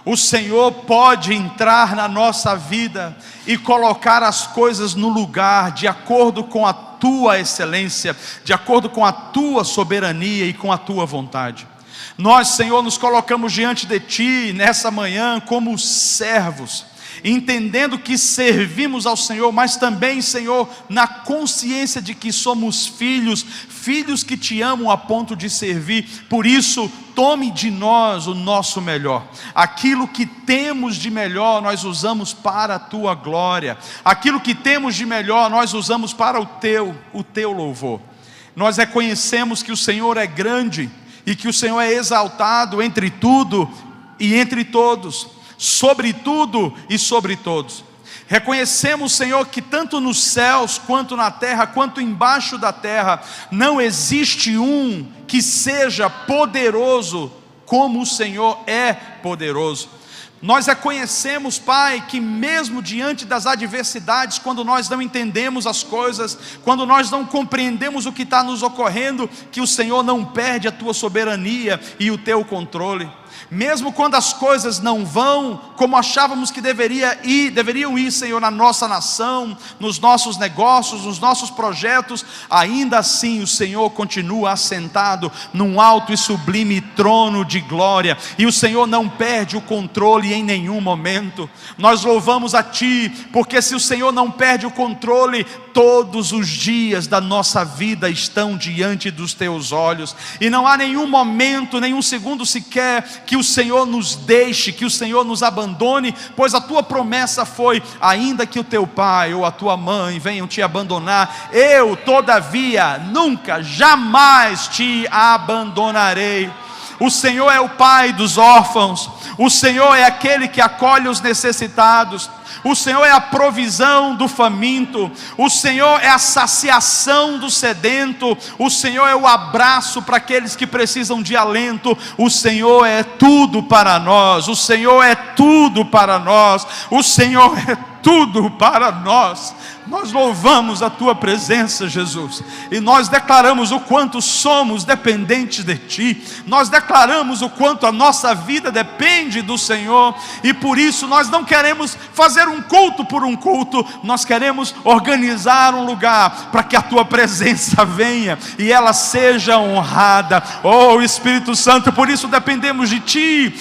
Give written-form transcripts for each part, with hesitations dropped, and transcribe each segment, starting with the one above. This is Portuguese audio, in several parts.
O Senhor pode entrar na nossa vida e colocar as coisas no lugar, de acordo com a tua excelência, de acordo com a tua soberania e com a tua vontade. Nós, Senhor, nos colocamos diante de Ti nessa manhã como servos, entendendo que servimos ao Senhor, mas também, Senhor, na consciência de que somos filhos que Te amam a ponto de servir. Por isso, tome de nós o nosso melhor. Aquilo que temos de melhor, nós usamos para a Tua glória. Aquilo que temos de melhor, nós usamos para o Teu louvor. Nós reconhecemos que o Senhor é grande e que o Senhor é exaltado entre tudo e entre todos, sobre tudo e sobre todos. Reconhecemos, Senhor, que tanto nos céus, quanto na terra, quanto embaixo da terra, não existe um que seja poderoso como o Senhor é poderoso. Nós reconhecemos, Pai, que mesmo diante das adversidades, quando nós não entendemos as coisas, quando nós não compreendemos o que está nos ocorrendo, que o Senhor não perde a Tua soberania e o Teu controle. Mesmo quando as coisas não vão como achávamos que deveriam ir, Senhor, na nossa nação, nos nossos negócios, nos nossos projetos, ainda assim o Senhor continua assentado num alto e sublime trono de glória, e o Senhor não perde o controle em nenhum momento. Nós louvamos a Ti, porque se o Senhor não perde o controle, todos os dias da nossa vida estão diante dos Teus olhos, e não há nenhum momento, nenhum segundo sequer, que o Senhor nos deixe, que o Senhor nos abandone, pois a Tua promessa foi: ainda que o teu pai ou a tua mãe venham te abandonar, eu todavia nunca, jamais te abandonarei. O Senhor é o Pai dos órfãos, o Senhor é aquele que acolhe os necessitados, o Senhor é a provisão do faminto, o Senhor é a saciação do sedento, o Senhor é o abraço para aqueles que precisam de alento. O Senhor é tudo para nós, o Senhor é tudo para nós, o Senhor é tudo para nós. Nós louvamos a Tua presença, Jesus, e nós declaramos o quanto somos dependentes de Ti, nós declaramos o quanto a nossa vida depende do Senhor, e por isso nós não queremos fazer um culto por um culto, nós queremos organizar um lugar para que a Tua presença venha e ela seja honrada. Oh Espírito Santo, por isso dependemos de Ti,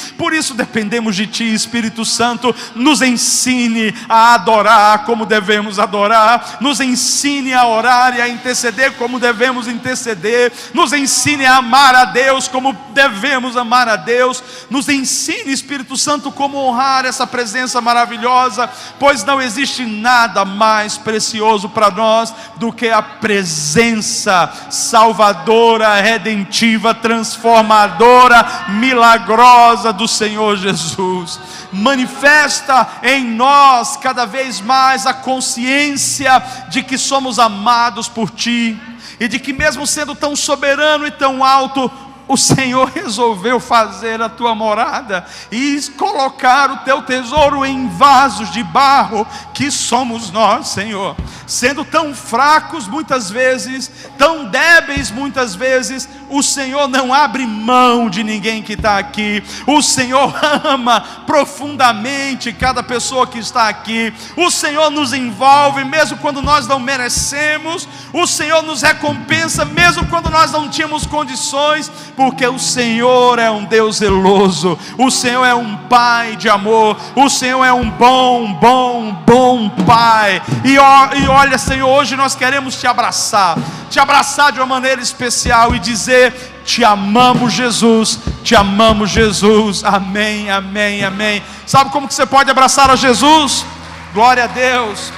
Espírito Santo, nos ensine a adorar como devemos adorar, nos ensine a orar e a interceder como devemos interceder, nos ensine a amar a Deus como devemos amar a Deus, nos ensine, Espírito Santo, como honrar essa presença maravilhosa, pois não existe nada mais precioso para nós do que a presença salvadora, redentiva, transformadora, milagrosa do Senhor Jesus. Manifesta em nós cada vez mais a consciência de que somos amados por Ti, e de que mesmo sendo tão soberano e tão alto, o Senhor resolveu fazer a Tua morada e colocar o Teu tesouro em vasos de barro, que somos nós, Senhor. Sendo tão fracos muitas vezes, tão débeis muitas vezes, o Senhor não abre mão de ninguém que está aqui. O Senhor ama profundamente cada pessoa que está aqui. O Senhor nos envolve mesmo quando nós não merecemos. O Senhor nos recompensa mesmo quando nós não tínhamos condições, porque o Senhor é um Deus zeloso, o Senhor é um Pai de amor, o Senhor é um bom Pai. E olha, Senhor, hoje nós queremos Te abraçar de uma maneira especial e dizer: Te amamos, Jesus, Te amamos, Jesus. Amém, amém, amém. Sabe como que você pode abraçar a Jesus? Glória a Deus.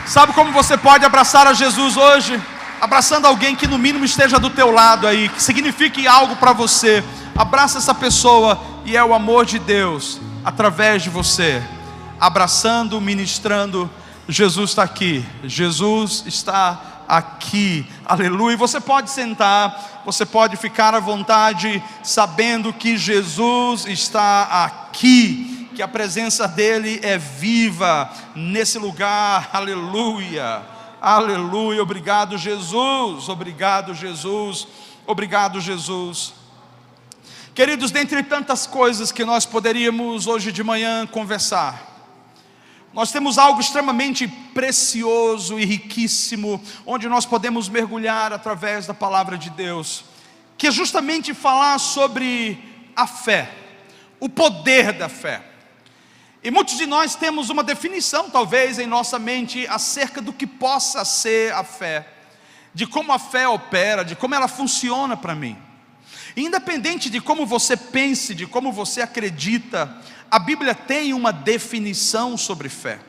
Sabe como você pode abraçar a Jesus hoje? Abraçando alguém que no mínimo esteja do teu lado aí, que signifique algo para você. Abraça essa pessoa e é o amor de Deus através de você, abraçando, ministrando. Jesus está aqui, Jesus está aqui, aleluia. Você pode sentar, você pode ficar à vontade, sabendo que Jesus está aqui, que a presença dEle é viva nesse lugar, aleluia, aleluia. Obrigado, Jesus, obrigado, Jesus, obrigado, Jesus. Queridos, dentre tantas coisas que nós poderíamos hoje de manhã conversar, nós temos algo extremamente precioso e riquíssimo, onde nós podemos mergulhar através da palavra de Deus, que é justamente falar sobre a fé, o poder da fé. E muitos de nós temos uma definição, talvez, em nossa mente, acerca do que possa ser a fé, de como a fé opera, de como ela funciona para mim. Independente de como você pense, de como você acredita, a Bíblia tem uma definição sobre fé.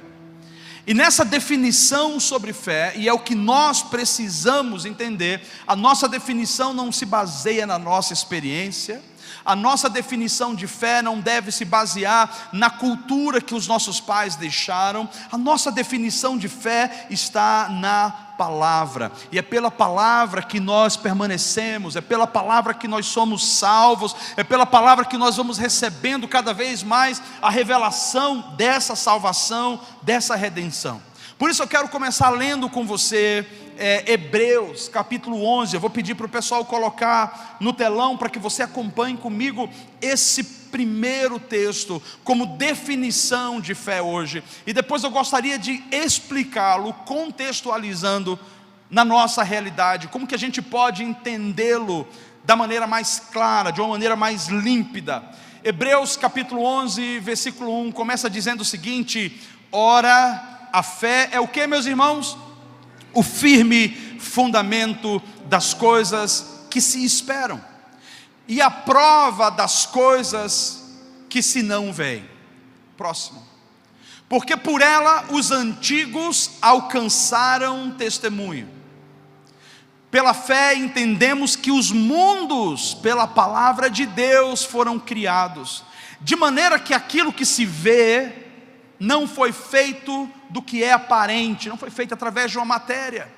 E nessa definição sobre fé, e é o que nós precisamos entender, a nossa definição não se baseia na nossa experiência, a nossa definição de fé não deve se basear na cultura que os nossos pais deixaram. A nossa definição de fé está na palavra, e é pela palavra que nós permanecemos, é pela palavra que nós somos salvos, é pela palavra que nós vamos recebendo cada vez mais a revelação dessa salvação, dessa redenção. Por isso eu quero começar lendo com você Hebreus capítulo 11, eu vou pedir para o pessoal colocar no telão, para que você acompanhe comigo esse primeiro texto, como definição de fé hoje, e depois eu gostaria de explicá-lo, contextualizando na nossa realidade, como que a gente pode entendê-lo da maneira mais clara, de uma maneira mais límpida. Hebreus capítulo 11, versículo 1, começa dizendo o seguinte: ora, a fé é o que, meus irmãos? O firme fundamento das coisas que se esperam, e a prova das coisas que se não veem. Próximo. Porque por ela os antigos alcançaram testemunho. Pela fé entendemos que os mundos, pela palavra de Deus, foram criados, de maneira que aquilo que se vê não foi feito do que é aparente, não foi feito através de uma matéria.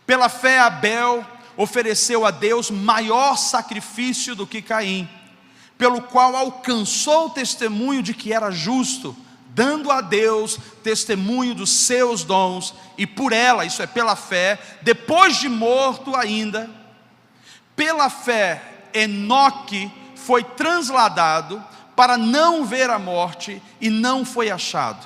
Pela fé Abel ofereceu a Deus maior sacrifício do que Caim, pelo qual alcançou o testemunho de que era justo, dando a Deus testemunho dos seus dons, e por ela, isso é pela fé, depois de morto ainda, pela fé Enoque foi transladado para não ver a morte, e não foi achado,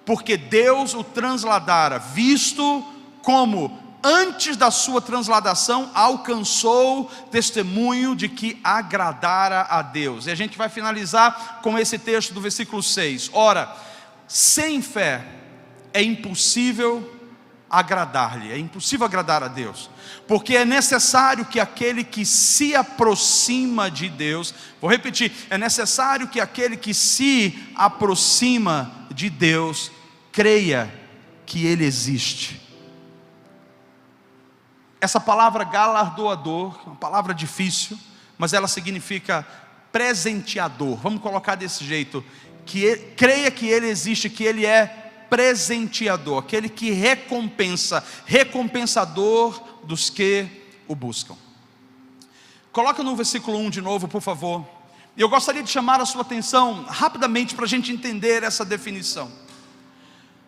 porque Deus o transladara, visto como antes da sua transladação alcançou testemunho de que agradara a Deus. E a gente vai finalizar com esse texto do versículo 6. Ora, sem fé é impossível agradar-lhe, é impossível agradar a Deus, porque é necessário que aquele que se aproxima de Deus, vou repetir, é necessário que aquele que se aproxima de Deus creia que Ele existe. Essa palavra galardoador, uma palavra difícil, mas ela significa presenteador. Vamos colocar desse jeito, creia que Ele existe, que Ele é presenteador, aquele que recompensa, recompensador dos que o buscam. Coloca no versículo 1 de novo, por favor. Eu gostaria de chamar a sua atenção rapidamente para a gente entender essa definição.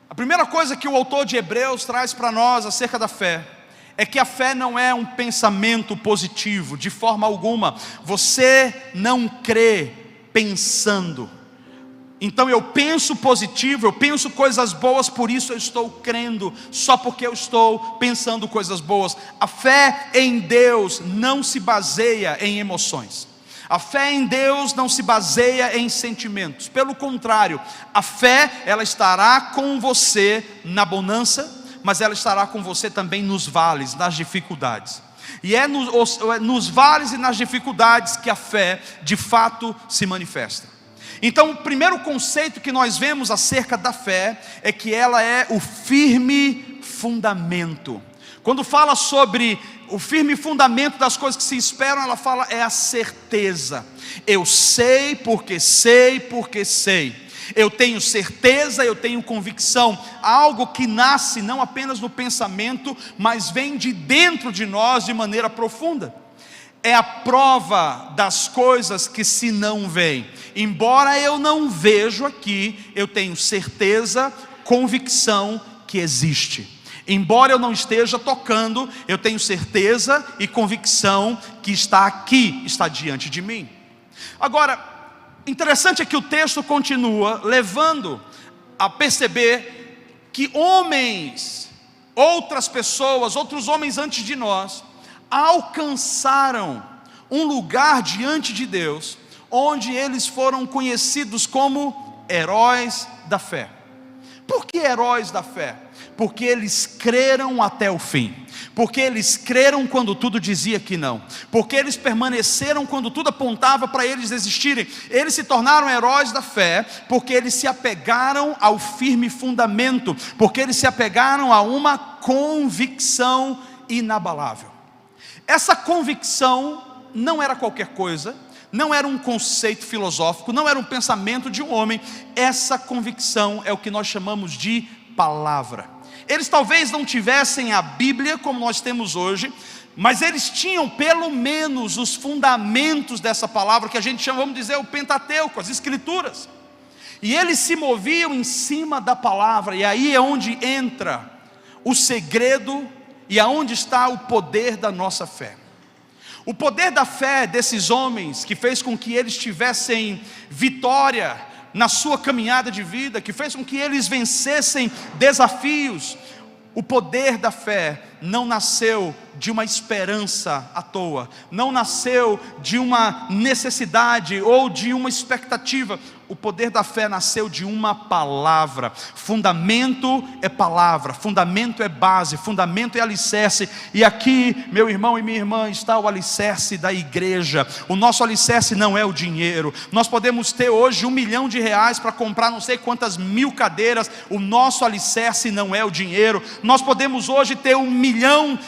A primeira coisa que o autor de Hebreus traz para nós acerca da fé é que a fé não é um pensamento positivo, de forma alguma. Você não crê pensando. Então eu penso positivo, eu penso coisas boas, por isso eu estou crendo, só porque eu estou pensando coisas boas. A fé em Deus não se baseia em emoções. A fé em Deus não se baseia em sentimentos. Pelo contrário, a fé, ela estará com você na bonança, mas ela estará com você também nos vales, nas dificuldades. E é nos vales e nas dificuldades que a fé de fato se manifesta. Então o primeiro conceito que nós vemos acerca da fé é que ela é o firme fundamento. Quando fala sobre o firme fundamento das coisas que se esperam, ela fala é a certeza. Eu sei porque sei porque sei. Eu tenho certeza, eu tenho convicção, algo que nasce não apenas no pensamento, mas vem de dentro de nós de maneira profunda. É a prova das coisas que se não veem. Embora eu não vejo aqui, eu tenho certeza, convicção que existe. Embora eu não esteja tocando, eu tenho certeza e convicção que está aqui, está diante de mim. Agora, interessante é que o texto continua levando a perceber que homens, outras pessoas, outros homens antes de nós, alcançaram um lugar diante de Deus, onde eles foram conhecidos como heróis da fé. Por que heróis da fé? Porque eles creram até o fim, porque eles creram quando tudo dizia que não, porque eles permaneceram quando tudo apontava para eles desistirem. Eles se tornaram heróis da fé, porque eles se apegaram ao firme fundamento, porque eles se apegaram a uma convicção inabalável. Essa convicção não era qualquer coisa, não era um conceito filosófico, não era um pensamento de um homem. Essa convicção é o que nós chamamos de palavra. Eles talvez não tivessem a Bíblia como nós temos hoje, mas eles tinham pelo menos os fundamentos dessa palavra, que a gente chama, vamos dizer, o Pentateuco, as Escrituras. E eles se moviam em cima da palavra, e aí é onde entra o segredo e aonde está o poder da nossa fé. O poder da fé desses homens, que fez com que eles tivessem vitória na sua caminhada de vida, que fez com que eles vencessem desafios. O poder da fé não nasceu de uma esperança à toa, não nasceu de uma necessidade ou de uma expectativa. O poder da fé nasceu de uma palavra. Fundamento é palavra, fundamento é base, fundamento é alicerce. E aqui, meu irmão e minha irmã, está o alicerce da igreja. O nosso alicerce não é o dinheiro. Nós podemos ter hoje R$1 milhão para comprar não sei quantas mil cadeiras. O nosso alicerce não é o dinheiro. Nós podemos hoje ter R$1 milhão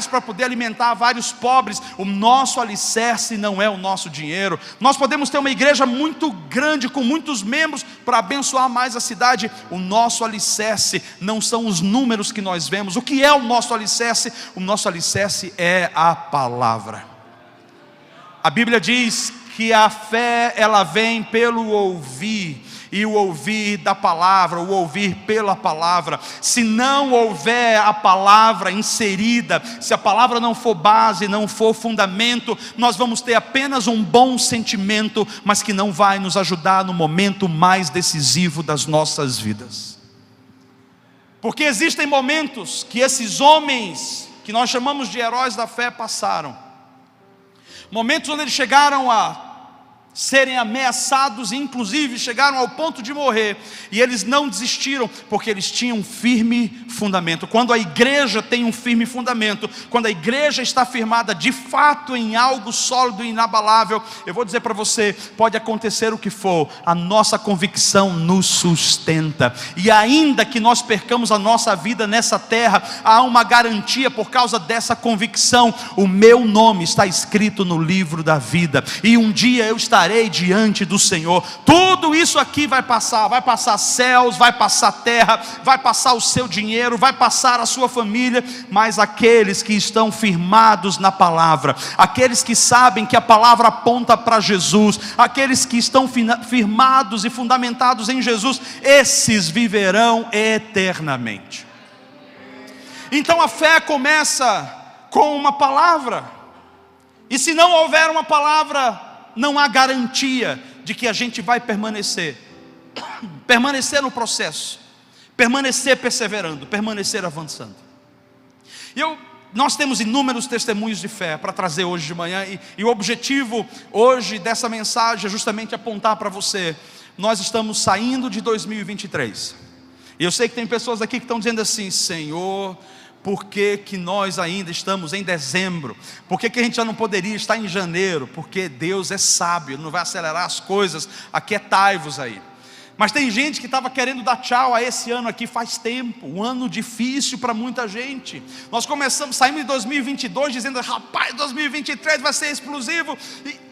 para poder alimentar vários pobres. O nosso alicerce não é o nosso dinheiro. Nós podemos ter uma igreja muito grande, com muitos membros, para abençoar mais a cidade. O nosso alicerce não são os números que nós vemos. O que é o nosso alicerce? O nosso alicerce é a palavra. A Bíblia diz que a fé, ela vem pelo ouvir, e o ouvir da palavra, o ouvir pela palavra. Se não houver a palavra inserida, se a palavra não for base, não for fundamento, nós vamos ter apenas um bom sentimento, mas que não vai nos ajudar no momento mais decisivo das nossas vidas. Porque existem momentos que esses homens, que nós chamamos de heróis da fé, passaram. Momentos onde eles chegaram a serem ameaçados, e inclusive chegaram ao ponto de morrer, e eles não desistiram, porque eles tinham um firme fundamento. Quando a igreja tem um firme fundamento, quando a igreja está firmada de fato em algo sólido e inabalável, eu vou dizer para você, pode acontecer o que for, a nossa convicção nos sustenta. E ainda que nós percamos a nossa vida nessa terra, há uma garantia por causa dessa convicção. O meu nome está escrito no livro da vida, e um dia eu estarei diante do Senhor. Tudo isso aqui vai passar céus, vai passar terra, vai passar o seu dinheiro, vai passar a sua família, mas aqueles que estão firmados na palavra, aqueles que sabem que a palavra aponta para Jesus, aqueles que estão firmados e fundamentados em Jesus, esses viverão eternamente. Então a fé começa com uma palavra, e se não houver uma palavra, não há garantia de que a gente vai permanecer no processo, permanecer perseverando, permanecer avançando. Nós temos inúmeros testemunhos de fé para trazer hoje de manhã, e o objetivo hoje dessa mensagem é justamente apontar para você. Nós estamos saindo de 2023, e eu sei que tem pessoas aqui que estão dizendo assim: Senhor, por que nós ainda estamos em dezembro? Por que a gente já não poderia estar em janeiro? Porque Deus é sábio, Ele não vai acelerar as coisas. Aquietai-vos aí. Mas tem gente que estava querendo dar tchau a esse ano aqui faz tempo. Um ano difícil para muita gente. Nós saímos de 2022 dizendo: rapaz, 2023 vai ser explosivo.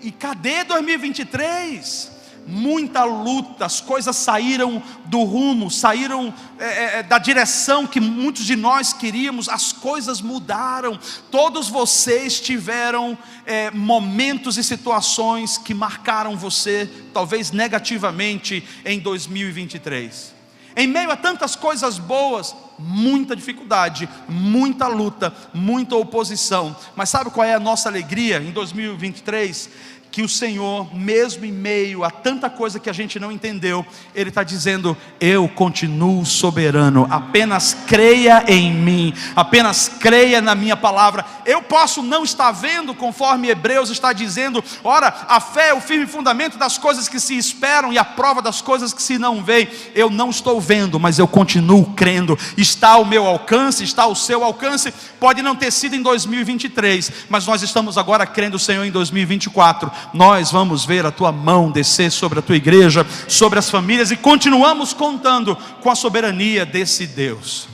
E cadê 2023? Muita luta, as coisas saíram do rumo, saíram da direção que muitos de nós queríamos. As coisas mudaram. Todos vocês tiveram momentos e situações que marcaram você, talvez negativamente, em 2023. Em meio a tantas coisas boas, muita dificuldade, muita luta, muita oposição. Mas sabe qual é a nossa alegria em 2023? que o Senhor, mesmo em meio a tanta coisa que a gente não entendeu, Ele está dizendo: eu continuo soberano, apenas creia em mim, apenas creia na minha palavra. Eu posso não estar vendo, conforme Hebreus está dizendo, ora, a fé é o firme fundamento das coisas que se esperam e a prova das coisas que se não veem. Eu não estou vendo, mas eu continuo crendo. Está ao meu alcance, está ao seu alcance. Pode não ter sido em 2023, mas nós estamos agora crendo, Senhor, em 2024 nós vamos ver a tua mão descer sobre a tua igreja, sobre as famílias, e continuamos contando com a soberania desse Deus.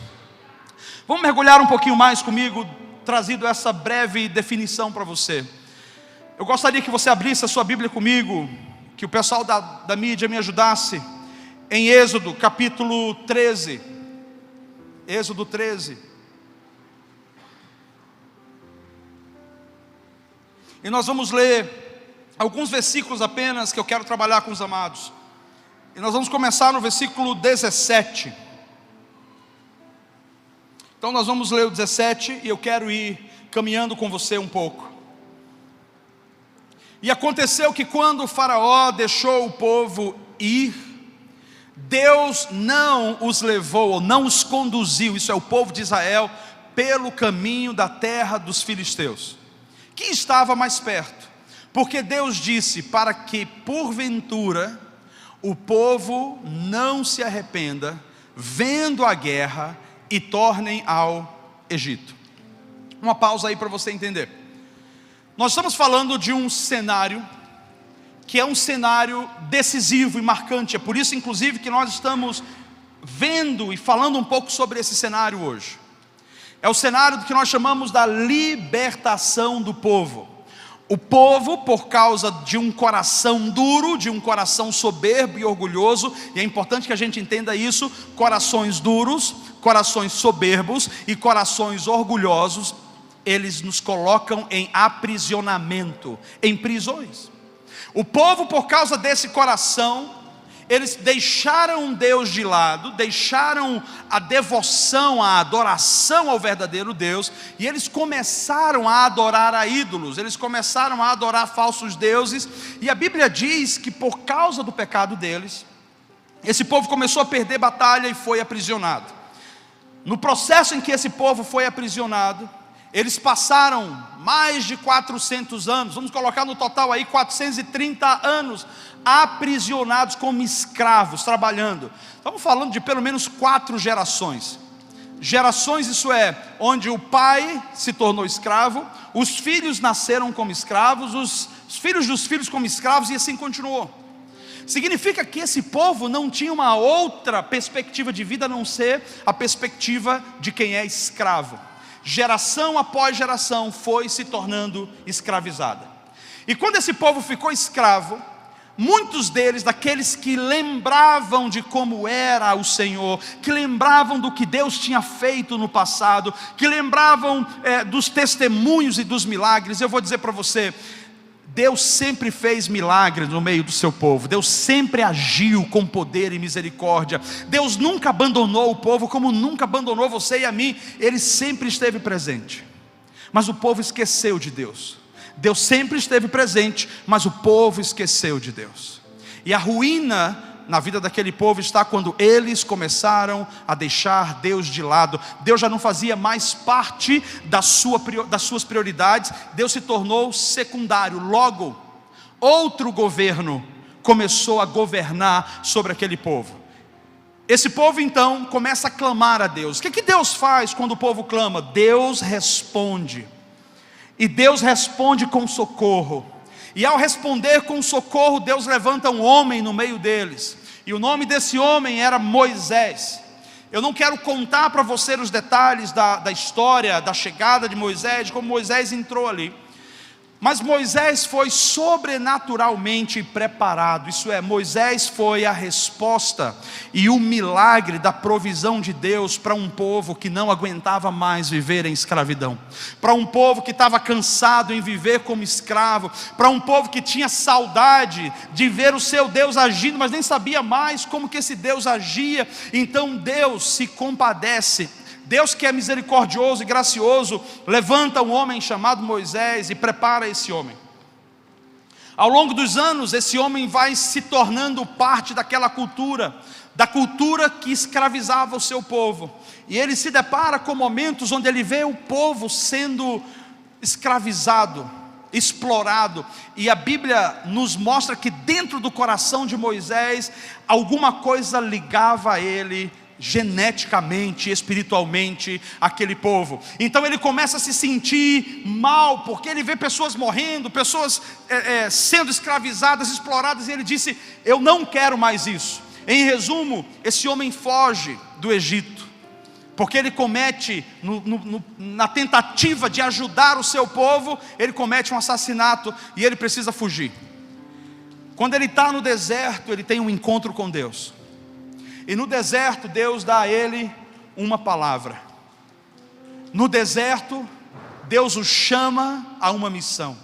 Vamos mergulhar um pouquinho mais comigo, trazido essa breve definição para você. Eu gostaria que você abrisse a sua Bíblia comigo, que o pessoal da mídia me ajudasse, em Êxodo capítulo 13. Êxodo 13. E nós vamos ler alguns versículos apenas que eu quero trabalhar com os amados. E nós vamos começar no versículo 17. Então nós vamos ler o 17 e eu quero ir caminhando com você um pouco. E aconteceu que quando o Faraó deixou o povo ir, Deus não os levou, ou não os conduziu, isso é o povo de Israel, pelo caminho da terra dos filisteus, que estava mais perto. Porque Deus disse: para que porventura o povo não se arrependa, vendo a guerra, e tornem ao Egito. Uma pausa aí para você entender. Nós estamos falando de um cenário que é um cenário decisivo e marcante. É por isso, inclusive, que nós estamos vendo e falando um pouco sobre esse cenário hoje. É o cenário do que nós chamamos da libertação do povo. O povo, por causa de um coração duro, de um coração soberbo e orgulhoso, e é importante que a gente entenda isso: corações duros, corações soberbos e corações orgulhosos, eles nos colocam em aprisionamento, em prisões. O povo, por causa desse coração, eles deixaram Deus de lado, deixaram a devoção, a adoração ao verdadeiro Deus, e eles começaram a adorar a ídolos, eles começaram a adorar falsos deuses, e a Bíblia diz que por causa do pecado deles, esse povo começou a perder batalha e foi aprisionado. No processo em que esse povo foi aprisionado, eles passaram mais de 400 anos, vamos colocar no total aí 430 anos, aprisionados como escravos, trabalhando. Estamos falando de pelo menos 4 gerações. Gerações, isso é, onde o pai se tornou escravo, os filhos nasceram como escravos, os filhos dos filhos como escravos, e assim continuou. Significa que esse povo não tinha uma outra perspectiva de vida a não ser a perspectiva de quem é escravo. Geração após geração foi se tornando escravizada. E quando esse povo ficou escravo, muitos deles, daqueles que lembravam de como era o Senhor, que lembravam do que Deus tinha feito no passado, que lembravam dos testemunhos e dos milagres, eu vou dizer para você: Deus sempre fez milagres no meio do seu povo. Deus sempre agiu com poder e misericórdia. Deus nunca abandonou o povo, como nunca abandonou você e a mim. Ele sempre esteve presente, mas o povo esqueceu de Deus. Deus sempre esteve presente, mas o povo esqueceu de Deus. E a ruína na vida daquele povo está quando eles começaram a deixar Deus de lado. Deus já não fazia mais parte das suas prioridades. Deus se tornou secundário. Logo, outro governo começou a governar sobre aquele povo. Esse povo então começa a clamar a Deus. O que Deus faz quando o povo clama? Deus responde. E Deus responde com socorro. E ao responder com socorro, Deus levanta um homem no meio deles. E o nome desse homem era Moisés. Eu não quero contar para você os detalhes da história, da chegada de Moisés, de como Moisés entrou ali. Mas Moisés foi sobrenaturalmente preparado. Isso é, Moisés foi a resposta e o milagre da provisão de Deus para um povo que não aguentava mais viver em escravidão, para um povo que estava cansado em viver como escravo, para um povo que tinha saudade de ver o seu Deus agindo, mas nem sabia mais como que esse Deus agia. Então Deus se compadece. Deus, que é misericordioso e gracioso, levanta um homem chamado Moisés e prepara esse homem. Ao longo dos anos, esse homem vai se tornando parte daquela cultura, da cultura que escravizava o seu povo. E ele se depara com momentos onde ele vê o povo sendo escravizado, explorado. E a Bíblia nos mostra que dentro do coração de Moisés, alguma coisa ligava a ele geneticamente, espiritualmente, aquele povo. Então ele começa a se sentir mal, porque ele vê pessoas morrendo, pessoas sendo escravizadas, exploradas, e ele disse: eu não quero mais isso. Em resumo, esse homem foge do Egito, porque ele comete, na tentativa de ajudar o seu povo, ele comete um assassinato, e ele precisa fugir. Quando ele está no deserto, ele tem um encontro com Deus. E no deserto, Deus dá a ele uma palavra. No deserto, Deus o chama a uma missão.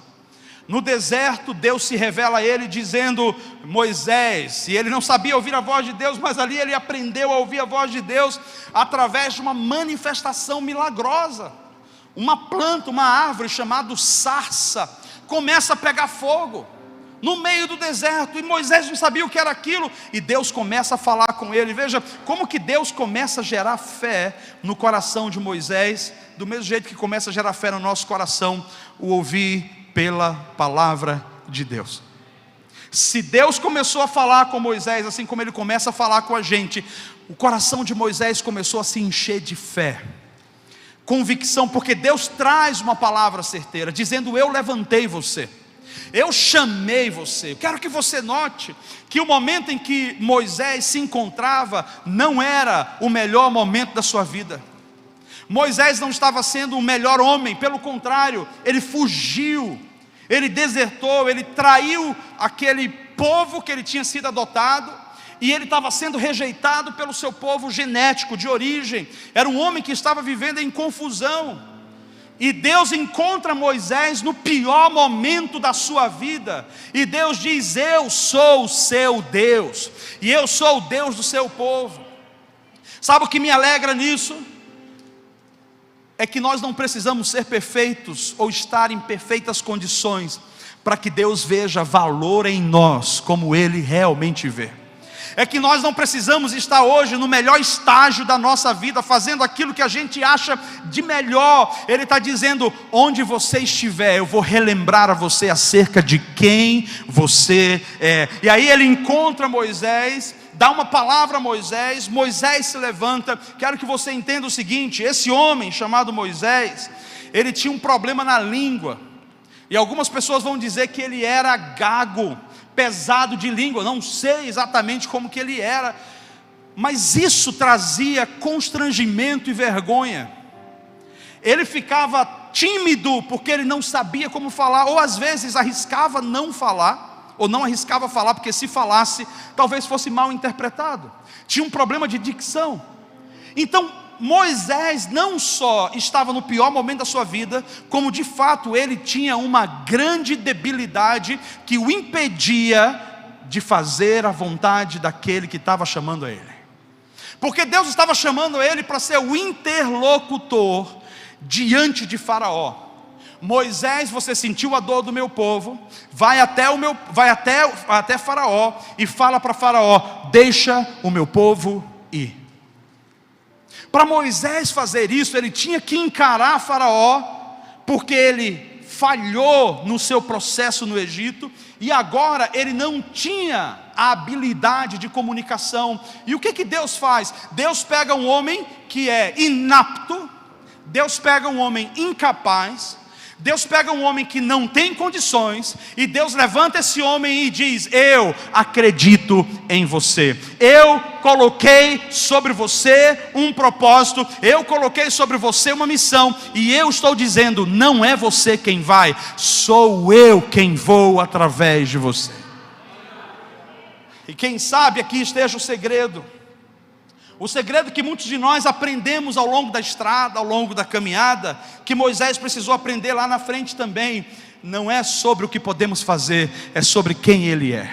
No deserto, Deus se revela a ele dizendo: Moisés. E ele não sabia ouvir a voz de Deus, mas ali ele aprendeu a ouvir a voz de Deus através de uma manifestação milagrosa. Uma planta, uma árvore chamada sarça, começa a pegar fogo no meio do deserto, e Moisés não sabia o que era aquilo, e Deus começa a falar com ele. Veja como que Deus começa a gerar fé no coração de Moisés, do mesmo jeito que começa a gerar fé no nosso coração o ouvir pela palavra de Deus. Se Deus começou a falar com Moisés, assim como Ele começa a falar com a gente, o coração de Moisés começou a se encher de fé, convicção, porque Deus traz uma palavra certeira, dizendo: eu levantei você, eu chamei você. Eu quero que você note que o momento em que Moisés se encontrava não era o melhor momento da sua vida. Moisés não estava sendo o melhor homem, pelo contrário, ele fugiu, ele desertou, ele traiu aquele povo que ele tinha sido adotado, e ele estava sendo rejeitado pelo seu povo genético, de origem. Era um homem que estava vivendo em confusão. E Deus encontra Moisés no pior momento da sua vida, e Deus diz: eu sou o seu Deus, e eu sou o Deus do seu povo. Sabe o que me alegra nisso? É que nós não precisamos ser perfeitos, ou estar em perfeitas condições, para que Deus veja valor em nós, como Ele realmente vê. É que nós não precisamos estar hoje no melhor estágio da nossa vida, fazendo aquilo que a gente acha de melhor. Ele está dizendo: onde você estiver, eu vou relembrar a você acerca de quem você é. E aí ele encontra Moisés, dá uma palavra a Moisés, Moisés se levanta. Quero que você entenda o seguinte: esse homem chamado Moisés, ele tinha um problema na língua, e algumas pessoas vão dizer que ele era gago, pesado de língua. Não sei exatamente como que ele era, mas isso trazia constrangimento e vergonha. Ele ficava tímido porque ele não sabia como falar, ou às vezes arriscava não falar, ou não arriscava falar porque se falasse talvez fosse mal interpretado. Tinha um problema de dicção. Então Moisés não só estava no pior momento da sua vida, como de fato ele tinha uma grande debilidade que o impedia de fazer a vontade daquele que estava chamando a ele. Porque Deus estava chamando ele para ser o interlocutor diante de Faraó. Moisés, você sentiu a dor do meu povo, vai até Faraó e fala para Faraó: deixa o meu povo ir. Para Moisés fazer isso, ele tinha que encarar Faraó, porque ele falhou no seu processo no Egito, e agora ele não tinha a habilidade de comunicação. E o que Deus faz? Deus pega um homem que é inapto, Deus pega um homem incapaz, Deus pega um homem que não tem condições, e Deus levanta esse homem e diz: eu acredito em você, eu coloquei sobre você um propósito, eu coloquei sobre você uma missão, e eu estou dizendo: não é você quem vai, sou eu quem vou através de você. E quem sabe aqui esteja o segredo. O segredo que muitos de nós aprendemos ao longo da estrada, ao longo da caminhada, que Moisés precisou aprender lá na frente também, não é sobre o que podemos fazer, é sobre quem Ele é.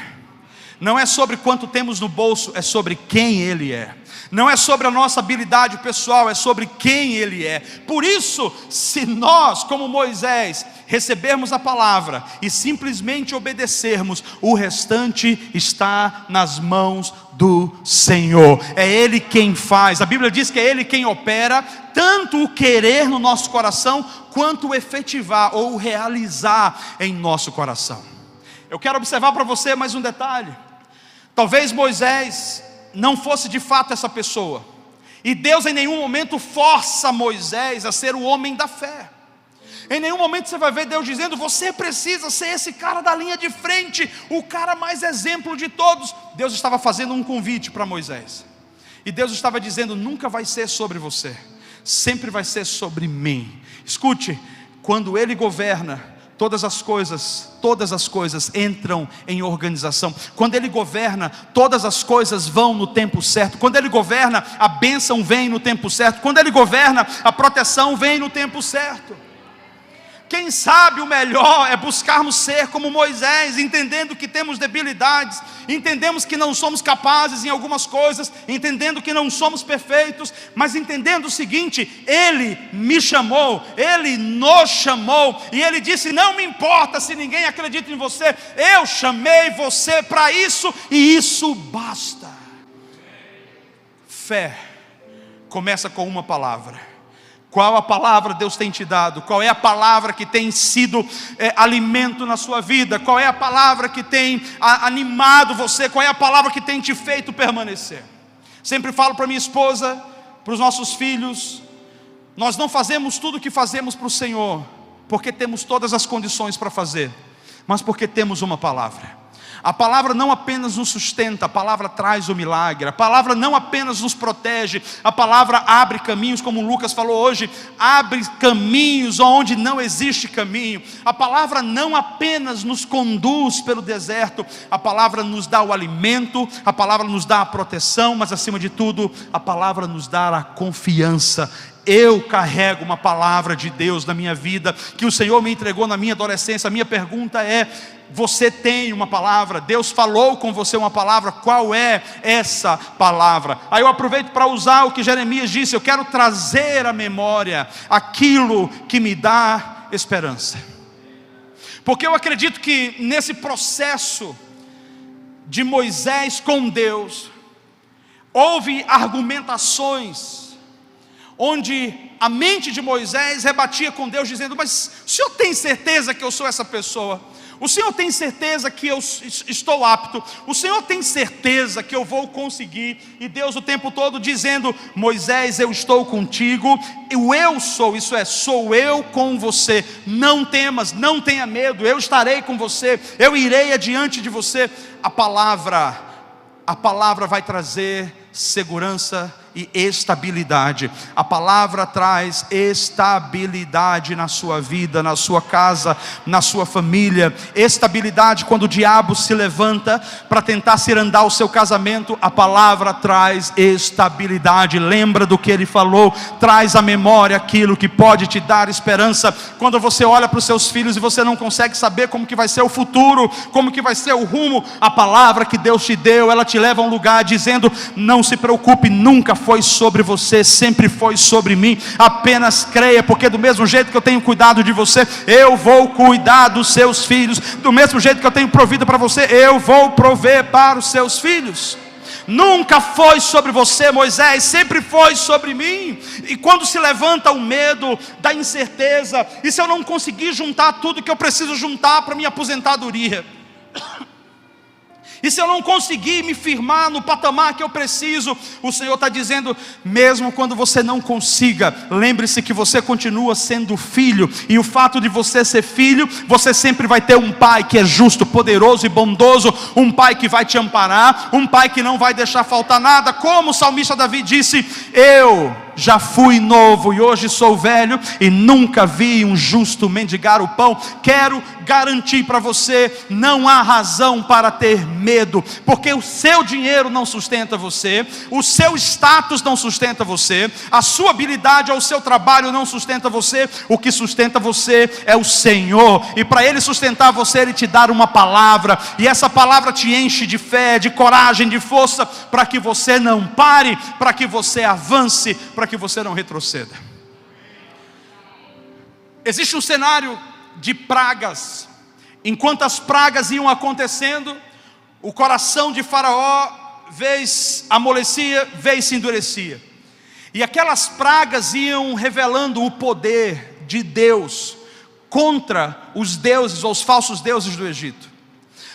Não é sobre quanto temos no bolso, é sobre quem Ele é. Não é sobre a nossa habilidade pessoal, é sobre quem Ele é. Por isso, se nós, como Moisés, recebermos a palavra e simplesmente obedecermos, o restante está nas mãos do Senhor. É Ele quem faz. A Bíblia diz que é Ele quem opera, tanto o querer no nosso coração, quanto o efetivar ou o realizar em nosso coração. Eu quero observar para você mais um detalhe. Talvez Moisés não fosse de fato essa pessoa, e Deus em nenhum momento força Moisés a ser o homem da fé. Em nenhum momento você vai ver Deus dizendo: você precisa ser esse cara da linha de frente, o cara mais exemplo de todos. Deus estava fazendo um convite para Moisés, e Deus estava dizendo: nunca vai ser sobre você, sempre vai ser sobre mim. Escute, quando Ele governa, todas as coisas entram em organização. Quando Ele governa, todas as coisas vão no tempo certo. Quando Ele governa, a bênção vem no tempo certo. Quando Ele governa, a proteção vem no tempo certo. Quem sabe o melhor é buscarmos ser como Moisés, entendendo que temos debilidades, entendemos que não somos capazes em algumas coisas, entendendo que não somos perfeitos, mas entendendo o seguinte: Ele me chamou, Ele nos chamou, e Ele disse: não me importa se ninguém acredita em você, eu chamei você para isso, e isso basta. Fé começa com uma palavra. Qual a palavra Deus tem te dado? Qual é a palavra que tem sido alimento na sua vida? Qual é a palavra que tem animado você? Qual é a palavra que tem te feito permanecer? Sempre falo para minha esposa, para os nossos filhos: nós não fazemos tudo o que fazemos para o Senhor porque temos todas as condições para fazer, mas porque temos uma palavra. A palavra não apenas nos sustenta, a palavra traz o milagre. A palavra não apenas nos protege, a palavra abre caminhos, como o Lucas falou hoje, abre caminhos onde não existe caminho. A palavra não apenas nos conduz pelo deserto, a palavra nos dá o alimento, a palavra nos dá a proteção, mas acima de tudo, a palavra nos dá a confiança. Eu carrego uma palavra de Deus na minha vida, que o Senhor me entregou na minha adolescência. A minha pergunta é: você tem uma palavra? Deus falou com você uma palavra? Qual é essa palavra? Aí eu aproveito para usar o que Jeremias disse: eu quero trazer à memória aquilo que me dá esperança. Porque eu acredito que nesse processo de Moisés com Deus, houve argumentações onde a mente de Moisés rebatia com Deus, dizendo: mas o Senhor tem certeza que eu sou essa pessoa? O Senhor tem certeza que eu estou apto? O Senhor tem certeza que eu vou conseguir? E Deus o tempo todo dizendo: Moisés, eu estou contigo. O eu sou, isso é, sou eu com você. Não temas, não tenha medo, eu estarei com você, eu irei adiante de você. A palavra vai trazer segurança e estabilidade. A palavra traz estabilidade na sua vida, na sua casa, na sua família. Estabilidade quando o diabo se levanta para tentar cirandar o seu casamento. A palavra traz estabilidade. Lembra do que ele falou, traz à memória aquilo que pode te dar esperança. Quando você olha para os seus filhos e você não consegue saber como que vai ser o futuro, como que vai ser o rumo, a palavra que Deus te deu, ela te leva a um lugar dizendo: não se preocupe, nunca foi sobre você, sempre foi sobre mim. Apenas creia, porque do mesmo jeito que eu tenho cuidado de você, eu vou cuidar dos seus filhos. Do mesmo jeito que eu tenho provido para você, eu vou prover para os seus filhos. Nunca foi sobre você, Moisés, sempre foi sobre mim. E quando se levanta o medo da incerteza, e se eu não conseguir juntar tudo que eu preciso juntar para minha aposentadoria, e se eu não conseguir me firmar no patamar que eu preciso, o Senhor está dizendo: mesmo quando você não consiga, lembre-se que você continua sendo filho. E o fato de você ser filho, você sempre vai ter um pai que é justo, poderoso e bondoso. Um pai que vai te amparar, um pai que não vai deixar faltar nada. Como o salmista Davi disse: eu já fui novo e hoje sou velho e nunca vi um justo mendigar o pão. Quero garantir para você, não há razão para ter medo, porque o seu dinheiro não sustenta você, o seu status não sustenta você, a sua habilidade ou o seu trabalho não sustenta você. O que sustenta você é o Senhor, e para Ele sustentar você, Ele te dá uma palavra, e essa palavra te enche de fé, de coragem, de força, para que você não pare, para que você avance, para que você não retroceda. Existe um cenário de pragas. Enquanto as pragas iam acontecendo, o coração de Faraó vez amolecia, vez se endurecia, e aquelas pragas iam revelando o poder de Deus contra os deuses ou os falsos deuses do Egito.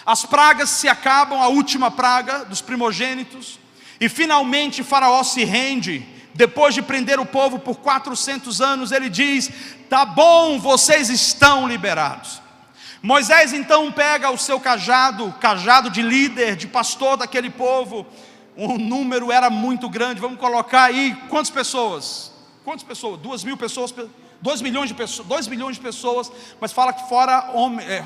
As pragas se acabam, a última praga dos primogênitos, e finalmente Faraó se rende. Depois de prender o povo por 400 anos, ele diz: tá bom, vocês estão liberados. Moisés então pega o seu cajado, cajado de líder, de pastor daquele povo. O número era muito grande, vamos colocar aí, quantas pessoas? 2 mil pessoas, 2 milhões de pessoas, 2 milhões de pessoas, mas fala que fora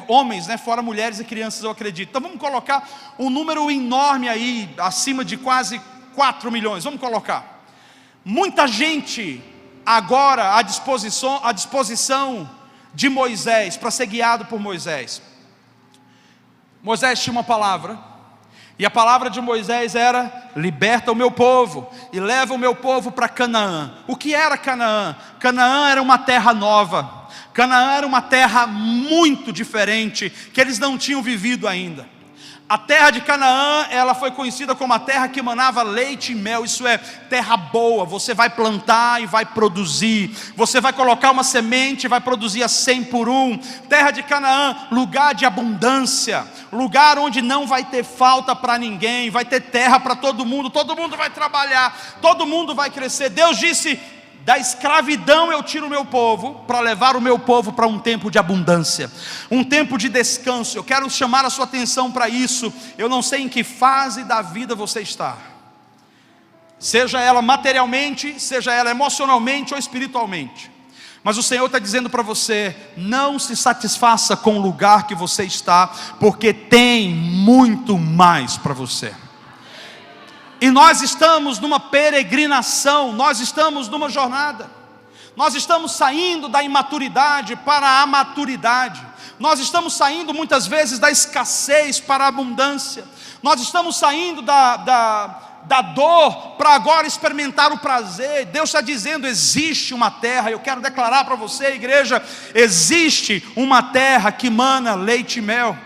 homens, né? Fora mulheres e crianças, eu acredito. Então vamos colocar um número enorme aí, acima de quase 4 milhões, vamos colocar. Muita gente agora à disposição de Moisés, para ser guiado por Moisés. Moisés tinha uma palavra, e a palavra de Moisés era: liberta o meu povo e leva o meu povo para Canaã. O que era Canaã? Canaã era uma terra nova, Canaã era uma terra muito diferente, que eles não tinham vivido ainda. A terra de Canaã, ela foi conhecida como a terra que manava leite e mel. Isso é terra boa, você vai plantar e vai produzir, você vai colocar uma semente e vai produzir a 100 por 1. Terra de Canaã, lugar de abundância, lugar onde não vai ter falta para ninguém, vai ter terra para todo mundo vai trabalhar, todo mundo vai crescer. Deus disse: da escravidão eu tiro o meu povo, para levar o meu povo para um tempo de abundância, um tempo de descanso. Eu quero chamar a sua atenção para isso. Eu não sei em que fase da vida você está, seja ela materialmente, seja ela emocionalmente ou espiritualmente, mas o Senhor está dizendo para você: não se satisfaça com o lugar que você está, porque tem muito mais para você. E nós estamos numa peregrinação, nós estamos numa jornada, nós estamos saindo da imaturidade para a maturidade, nós estamos saindo muitas vezes da escassez para a abundância, nós estamos saindo da dor para agora experimentar o prazer. Deus está dizendo: existe uma terra, eu quero declarar para você, igreja, existe uma terra que mana leite e mel,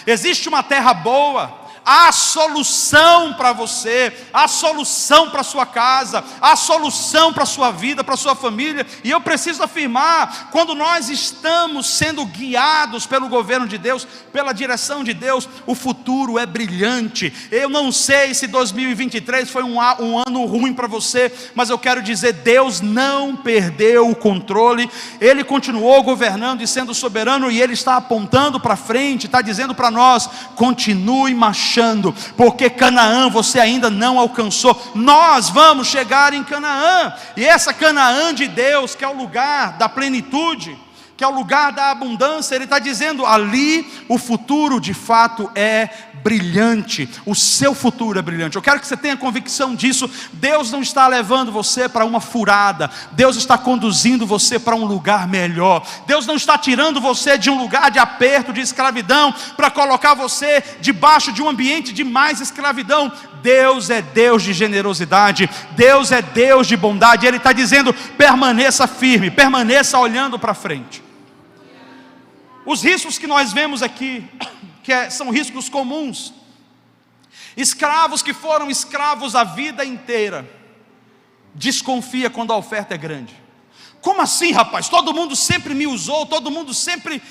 existe uma terra boa. Há solução para você, há solução para a sua casa, há solução para a sua vida, para a sua família. E eu preciso afirmar, quando nós estamos sendo guiados pelo governo de Deus, pela direção de Deus, o futuro é brilhante. Eu não sei se 2023 foi um ano ruim para você, mas eu quero dizer: Deus não perdeu o controle, Ele continuou governando e sendo soberano, e Ele está apontando para frente, está dizendo para nós: continue marchando, porque Canaã você ainda não alcançou. Nós vamos chegar em Canaã, e essa Canaã de Deus, que é o lugar da plenitude, que é o lugar da abundância, Ele está dizendo: ali o futuro de fato é brilhante, o seu futuro é brilhante. Eu quero que você tenha convicção disso. Deus não está levando você para uma furada, Deus está conduzindo você para um lugar melhor. Deus não está tirando você de um lugar de aperto, de escravidão, para colocar você debaixo de um ambiente de mais escravidão. Deus é Deus de generosidade, Deus é Deus de bondade. Ele está dizendo: permaneça firme, permaneça olhando para frente. Os riscos que nós vemos aqui, são riscos comuns. Escravos que foram escravos a vida inteira, desconfia quando a oferta é grande. Como assim, rapaz? Todo mundo sempre me usou, todo mundo sempre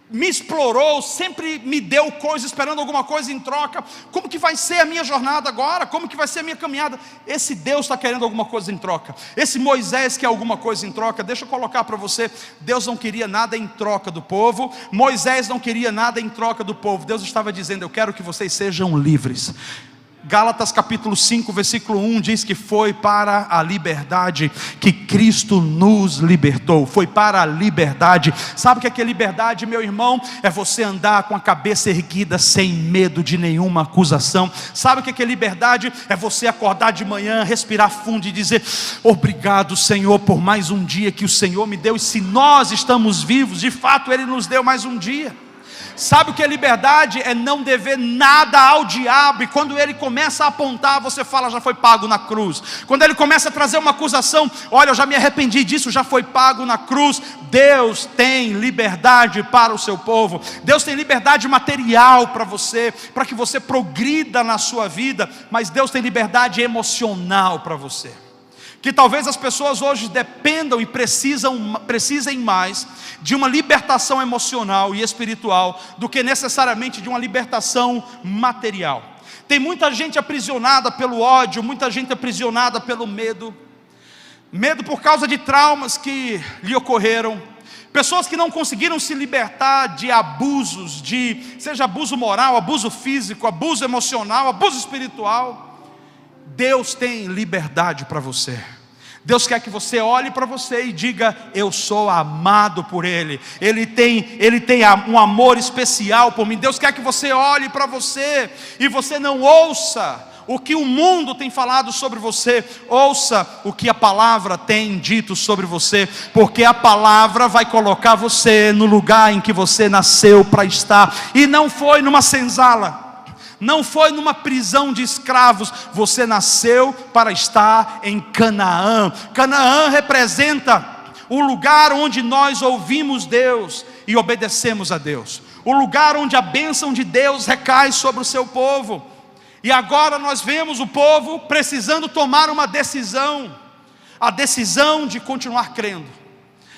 me explorou, sempre me deu coisa, esperando alguma coisa em troca. Como que vai ser a minha jornada agora? Como que vai ser a minha caminhada? Esse Deus está querendo alguma coisa em troca, esse Moisés quer alguma coisa em troca. Deixa eu colocar para você: Deus não queria nada em troca do povo, Moisés não queria nada em troca do povo. Deus estava dizendo: eu quero que vocês sejam livres. Gálatas capítulo 5, versículo 1 diz que foi para a liberdade que Cristo nos libertou. Foi para a liberdade. Sabe o que é liberdade, meu irmão? É você andar com a cabeça erguida, sem medo de nenhuma acusação. Sabe o que é liberdade? É você acordar de manhã, respirar fundo e dizer: obrigado, Senhor, por mais um dia que o Senhor me deu. E se nós estamos vivos, de fato Ele nos deu mais um dia. Sabe o que é liberdade? É não dever nada ao diabo. E quando ele começa a apontar, você fala: já foi pago na cruz. Quando ele começa a trazer uma acusação: olha, eu já me arrependi disso, já foi pago na cruz. Deus tem liberdade para o seu povo. Deus tem liberdade material para você, para que você progrida na sua vida. Mas Deus tem liberdade emocional para você. Que talvez as pessoas hoje dependam e precisem mais de uma libertação emocional e espiritual do que necessariamente de uma libertação material. Tem muita gente aprisionada pelo ódio, muita gente aprisionada pelo medo. Medo por causa de traumas que lhe ocorreram. Pessoas que não conseguiram se libertar de abusos, seja abuso moral, abuso físico, abuso emocional, abuso espiritual. Deus tem liberdade para você. Deus quer que você olhe para você e diga: eu sou amado por Ele. Ele tem um amor especial por mim. Deus quer que você olhe para você e você não ouça o que o mundo tem falado sobre você. Ouça o que a palavra tem dito sobre você, porque a palavra vai colocar você no lugar em que você nasceu para estar. E não foi numa senzala, não foi numa prisão de escravos. Você nasceu para estar em Canaã. Canaã representa o lugar onde nós ouvimos Deus e obedecemos a Deus, o lugar onde a bênção de Deus recai sobre o seu povo. E agora nós vemos o povo precisando tomar uma decisão. A decisão de continuar crendo,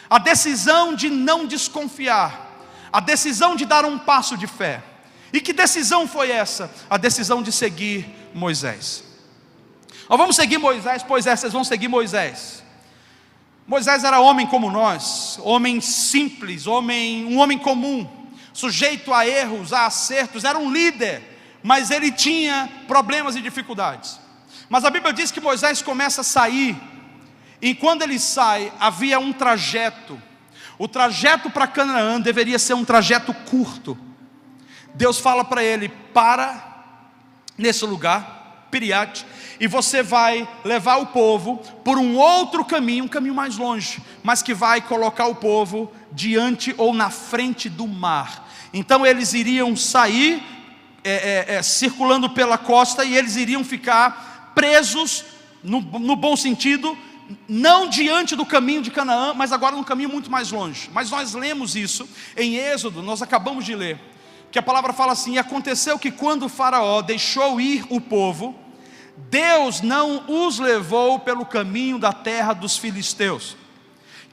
a decisão de não desconfiar, a decisão de dar um passo de fé. E que decisão foi essa? A decisão de seguir Moisés. Nós vamos seguir Moisés, pois é, vocês vão seguir Moisés. Moisés era homem como nós, homem simples, um homem comum, sujeito a erros, a acertos. Era um líder, mas ele tinha problemas e dificuldades. Mas a Bíblia diz que Moisés começa a sair, e quando ele sai, havia um trajeto. O trajeto para Canaã deveria ser um trajeto curto. Deus fala para ele: para nesse lugar, Piriat, e você vai levar o povo por um outro caminho, um caminho mais longe, mas que vai colocar o povo diante ou na frente do mar. Então eles iriam sair circulando pela costa, e eles iriam ficar presos, no bom sentido, não diante do caminho de Canaã, mas agora num caminho muito mais longe. Mas nós lemos isso em Êxodo, nós acabamos de ler, que a palavra fala assim: e aconteceu que quando o faraó deixou ir o povo, Deus não os levou pelo caminho da terra dos filisteus,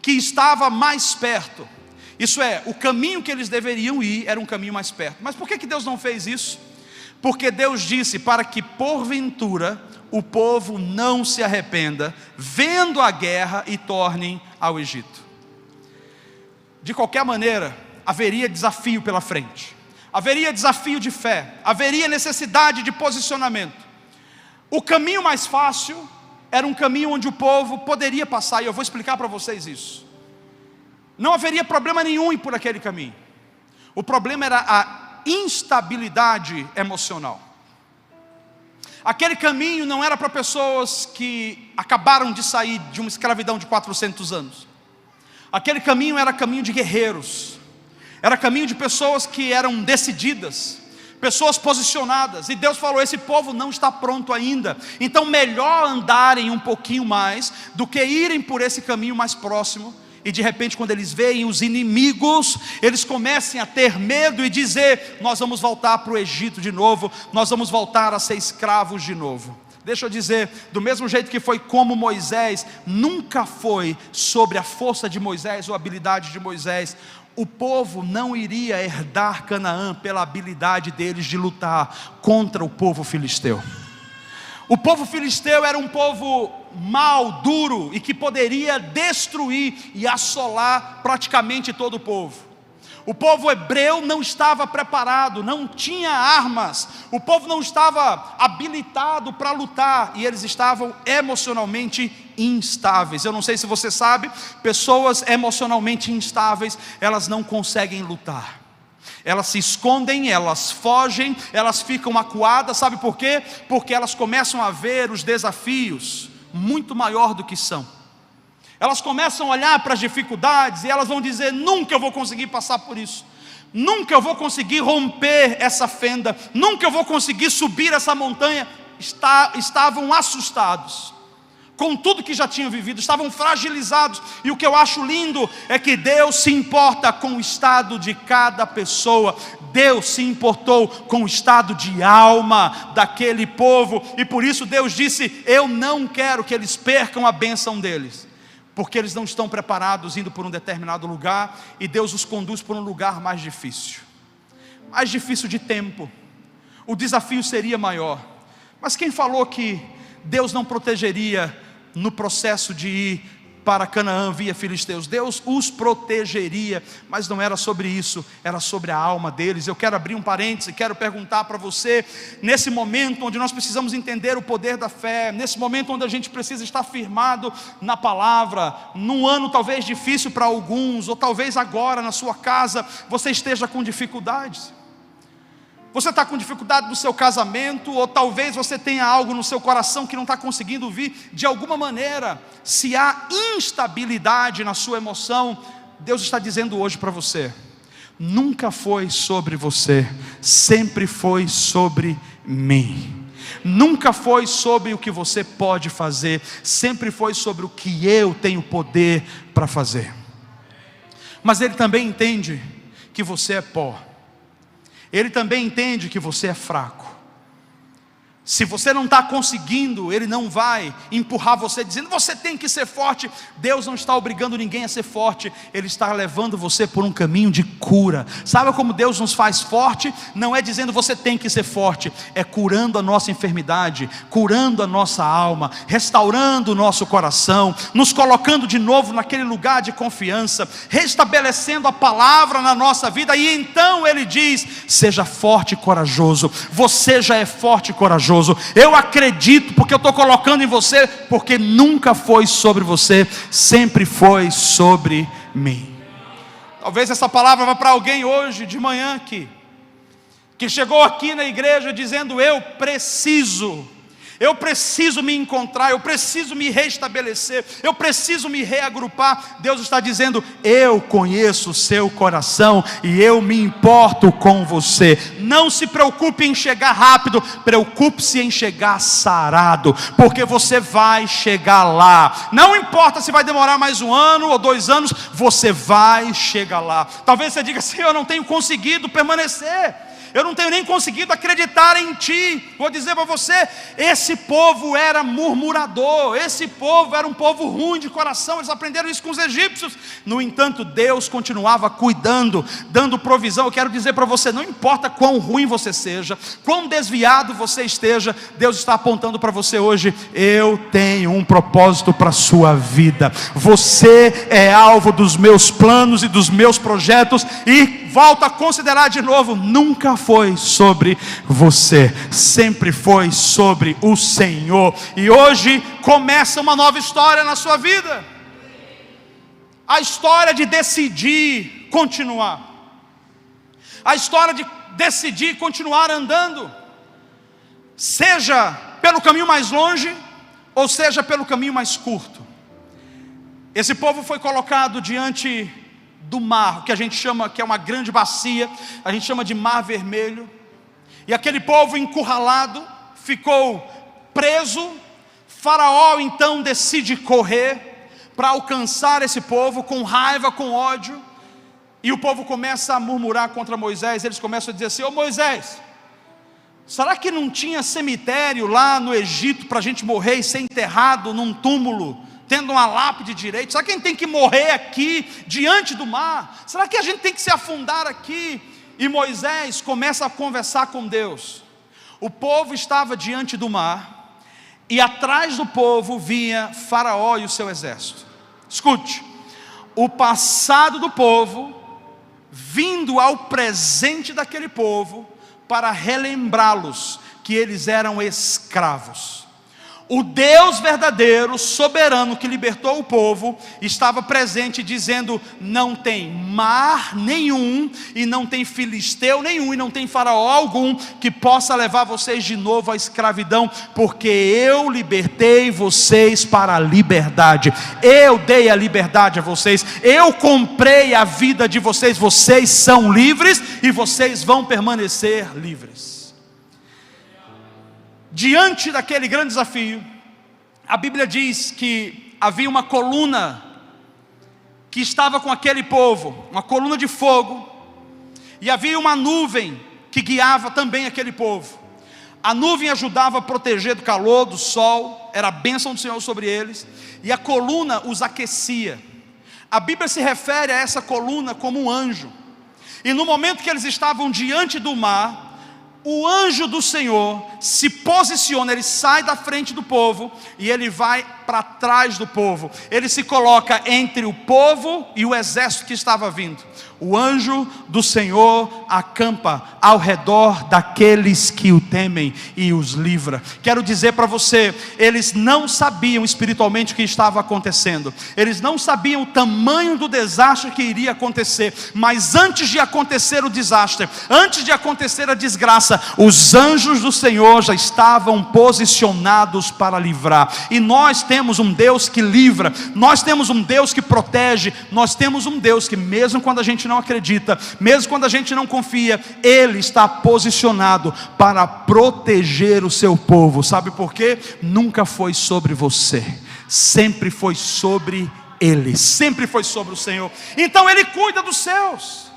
que estava mais perto. Isso é, o caminho que eles deveriam ir era um caminho mais perto. Mas por que Deus não fez isso? Porque Deus disse para que porventura o povo não se arrependa, vendo a guerra, e tornem ao Egito. De qualquer maneira, haveria desafio pela frente, haveria desafio de fé, haveria necessidade de posicionamento. O caminho mais fácil era um caminho onde o povo poderia passar, e eu vou explicar para vocês isso. Não haveria problema nenhum em ir por aquele caminho. O problema era a instabilidade emocional. Aquele caminho não era para pessoas que acabaram de sair de uma escravidão de 400 anos. Aquele caminho era caminho de guerreiros, era caminho de pessoas que eram decididas, pessoas posicionadas. E Deus falou: esse povo não está pronto ainda, então melhor andarem um pouquinho mais do que irem por esse caminho mais próximo. E de repente, quando eles veem os inimigos, eles comecem a ter medo e dizer: nós vamos voltar para o Egito de novo, nós vamos voltar a ser escravos de novo. Deixa eu dizer, do mesmo jeito que foi como Moisés, nunca foi sobre a força de Moisés ou a habilidade de Moisés. O povo não iria herdar Canaã pela habilidade deles de lutar contra o povo filisteu. O povo filisteu era um povo mau, duro, e que poderia destruir e assolar praticamente todo o povo. O povo hebreu não estava preparado, não tinha armas, o povo não estava habilitado para lutar, e eles estavam emocionalmente instáveis. Eu não sei se você sabe, pessoas emocionalmente instáveis, elas não conseguem lutar. Elas se escondem, elas fogem, elas ficam acuadas, sabe por quê? Porque elas começam a ver os desafios muito maior do que são. Elas começam a olhar para as dificuldades e elas vão dizer: nunca eu vou conseguir passar por isso, nunca eu vou conseguir romper essa fenda, nunca eu vou conseguir subir essa montanha. Estavam assustados com tudo que já tinham vivido, estavam fragilizados. E o que eu acho lindo é que Deus se importa com o estado de cada pessoa. Deus se importou com o estado de alma daquele povo, e por isso Deus disse: eu não quero que eles percam a bênção deles, porque eles não estão preparados indo por um determinado lugar, e Deus os conduz por um lugar mais difícil de tempo. O desafio seria maior. Mas quem falou que Deus não protegeria no processo de ir para Canaã via filisteus? Deus os protegeria, mas não era sobre isso, era sobre a alma deles. Eu quero abrir um parêntese e quero perguntar para você, nesse momento onde nós precisamos entender o poder da fé, nesse momento onde a gente precisa estar firmado na palavra, num ano talvez difícil para alguns, ou talvez agora na sua casa você esteja com dificuldades. Você está com dificuldade no seu casamento, ou talvez você tenha algo no seu coração que não está conseguindo vir. De alguma maneira, se há instabilidade na sua emoção, Deus está dizendo hoje para você: nunca foi sobre você, sempre foi sobre mim. Nunca foi sobre o que você pode fazer, sempre foi sobre o que eu tenho poder para fazer. Mas Ele também entende que você é pó. Ele também entende que você é fraco. Se você não está conseguindo, Ele não vai empurrar você dizendo: você tem que ser forte. Deus não está obrigando ninguém a ser forte, Ele está levando você por um caminho de cura. Sabe como Deus nos faz forte? Não é dizendo você tem que ser forte, é curando a nossa enfermidade, curando a nossa alma, restaurando o nosso coração, nos colocando de novo naquele lugar de confiança, restabelecendo a palavra na nossa vida. E então Ele diz: seja forte e corajoso. Você já é forte e corajoso. Eu acredito, porque eu estou colocando em você, porque nunca foi sobre você, sempre foi sobre mim. Talvez essa palavra vá para alguém hoje de manhã aqui, que chegou aqui na igreja dizendo: eu preciso me encontrar, eu preciso me restabelecer, eu preciso me reagrupar. Deus está dizendo: eu conheço o seu coração e eu me importo com você. Não se preocupe em chegar rápido, preocupe-se em chegar sarado, porque você vai chegar lá. Não importa se vai demorar mais 1 ano ou 2 anos, você vai chegar lá. Talvez você diga assim: eu não tenho conseguido permanecer, eu não tenho nem conseguido acreditar em ti. Vou dizer para você: esse povo era murmurador, esse povo era um povo ruim de coração, eles aprenderam isso com os egípcios. No entanto, Deus continuava cuidando, dando provisão. Eu quero dizer para você: não importa quão ruim você seja, quão desviado você esteja, Deus está apontando para você hoje: eu tenho um propósito para a sua vida. Você é alvo dos meus planos e dos meus projetos. E volta a considerar de novo: nunca foi sobre você, sempre foi sobre o Senhor. E hoje começa uma nova história na sua vida, a história de decidir continuar, a história de decidir continuar andando, seja pelo caminho mais longe, ou seja pelo caminho mais curto. Esse povo foi colocado diante do mar, que a gente chama, que é uma grande bacia, a gente chama de Mar Vermelho. E aquele povo encurralado ficou preso. Faraó então decide correr para alcançar esse povo, com raiva, com ódio. E o povo começa a murmurar contra Moisés. Eles começam a dizer assim: ô Moisés, será que não tinha cemitério lá no Egito para a gente morrer e ser enterrado num túmulo, tendo uma lápide direito? Será que a gente tem que morrer aqui diante do mar? Será que a gente tem que se afundar aqui? E Moisés começa a conversar com Deus. O povo estava diante do mar, e atrás do povo vinha Faraó e o seu exército. Escute: o passado do povo vindo ao presente daquele povo para relembrá-los que eles eram escravos. O Deus verdadeiro, soberano, que libertou o povo, estava presente dizendo: não tem mar nenhum, e não tem filisteu nenhum, e não tem faraó algum que possa levar vocês de novo à escravidão, porque eu libertei vocês para a liberdade. Eu dei a liberdade a vocês, eu comprei a vida de vocês. Vocês são livres e vocês vão permanecer livres. Diante daquele grande desafio, a Bíblia diz que havia uma coluna que estava com aquele povo, uma coluna de fogo, e havia uma nuvem que guiava também aquele povo. A nuvem ajudava a proteger do calor, do sol, era a bênção do Senhor sobre eles, e a coluna os aquecia. A Bíblia se refere a essa coluna como um anjo, e no momento que eles estavam diante do mar, o anjo do Senhor se posiciona, ele sai da frente do povo e ele vai para trás do povo. Ele se coloca entre o povo e o exército que estava vindo. O anjo do Senhor acampa ao redor daqueles que o temem e os livra. Quero dizer para você, eles não sabiam espiritualmente o que estava acontecendo. Eles não sabiam o tamanho do desastre que iria acontecer. Mas antes de acontecer o desastre, antes de acontecer a desgraça, os anjos do Senhor já estavam posicionados para livrar. E nós temos um Deus que livra, nós temos um Deus que protege, nós temos um Deus que, mesmo quando a gente não acredita, mesmo quando a gente não confia, Ele está posicionado para proteger o seu povo. Sabe por quê? Nunca foi sobre você, sempre foi sobre Ele, sempre foi sobre o Senhor. Então Ele cuida dos seus,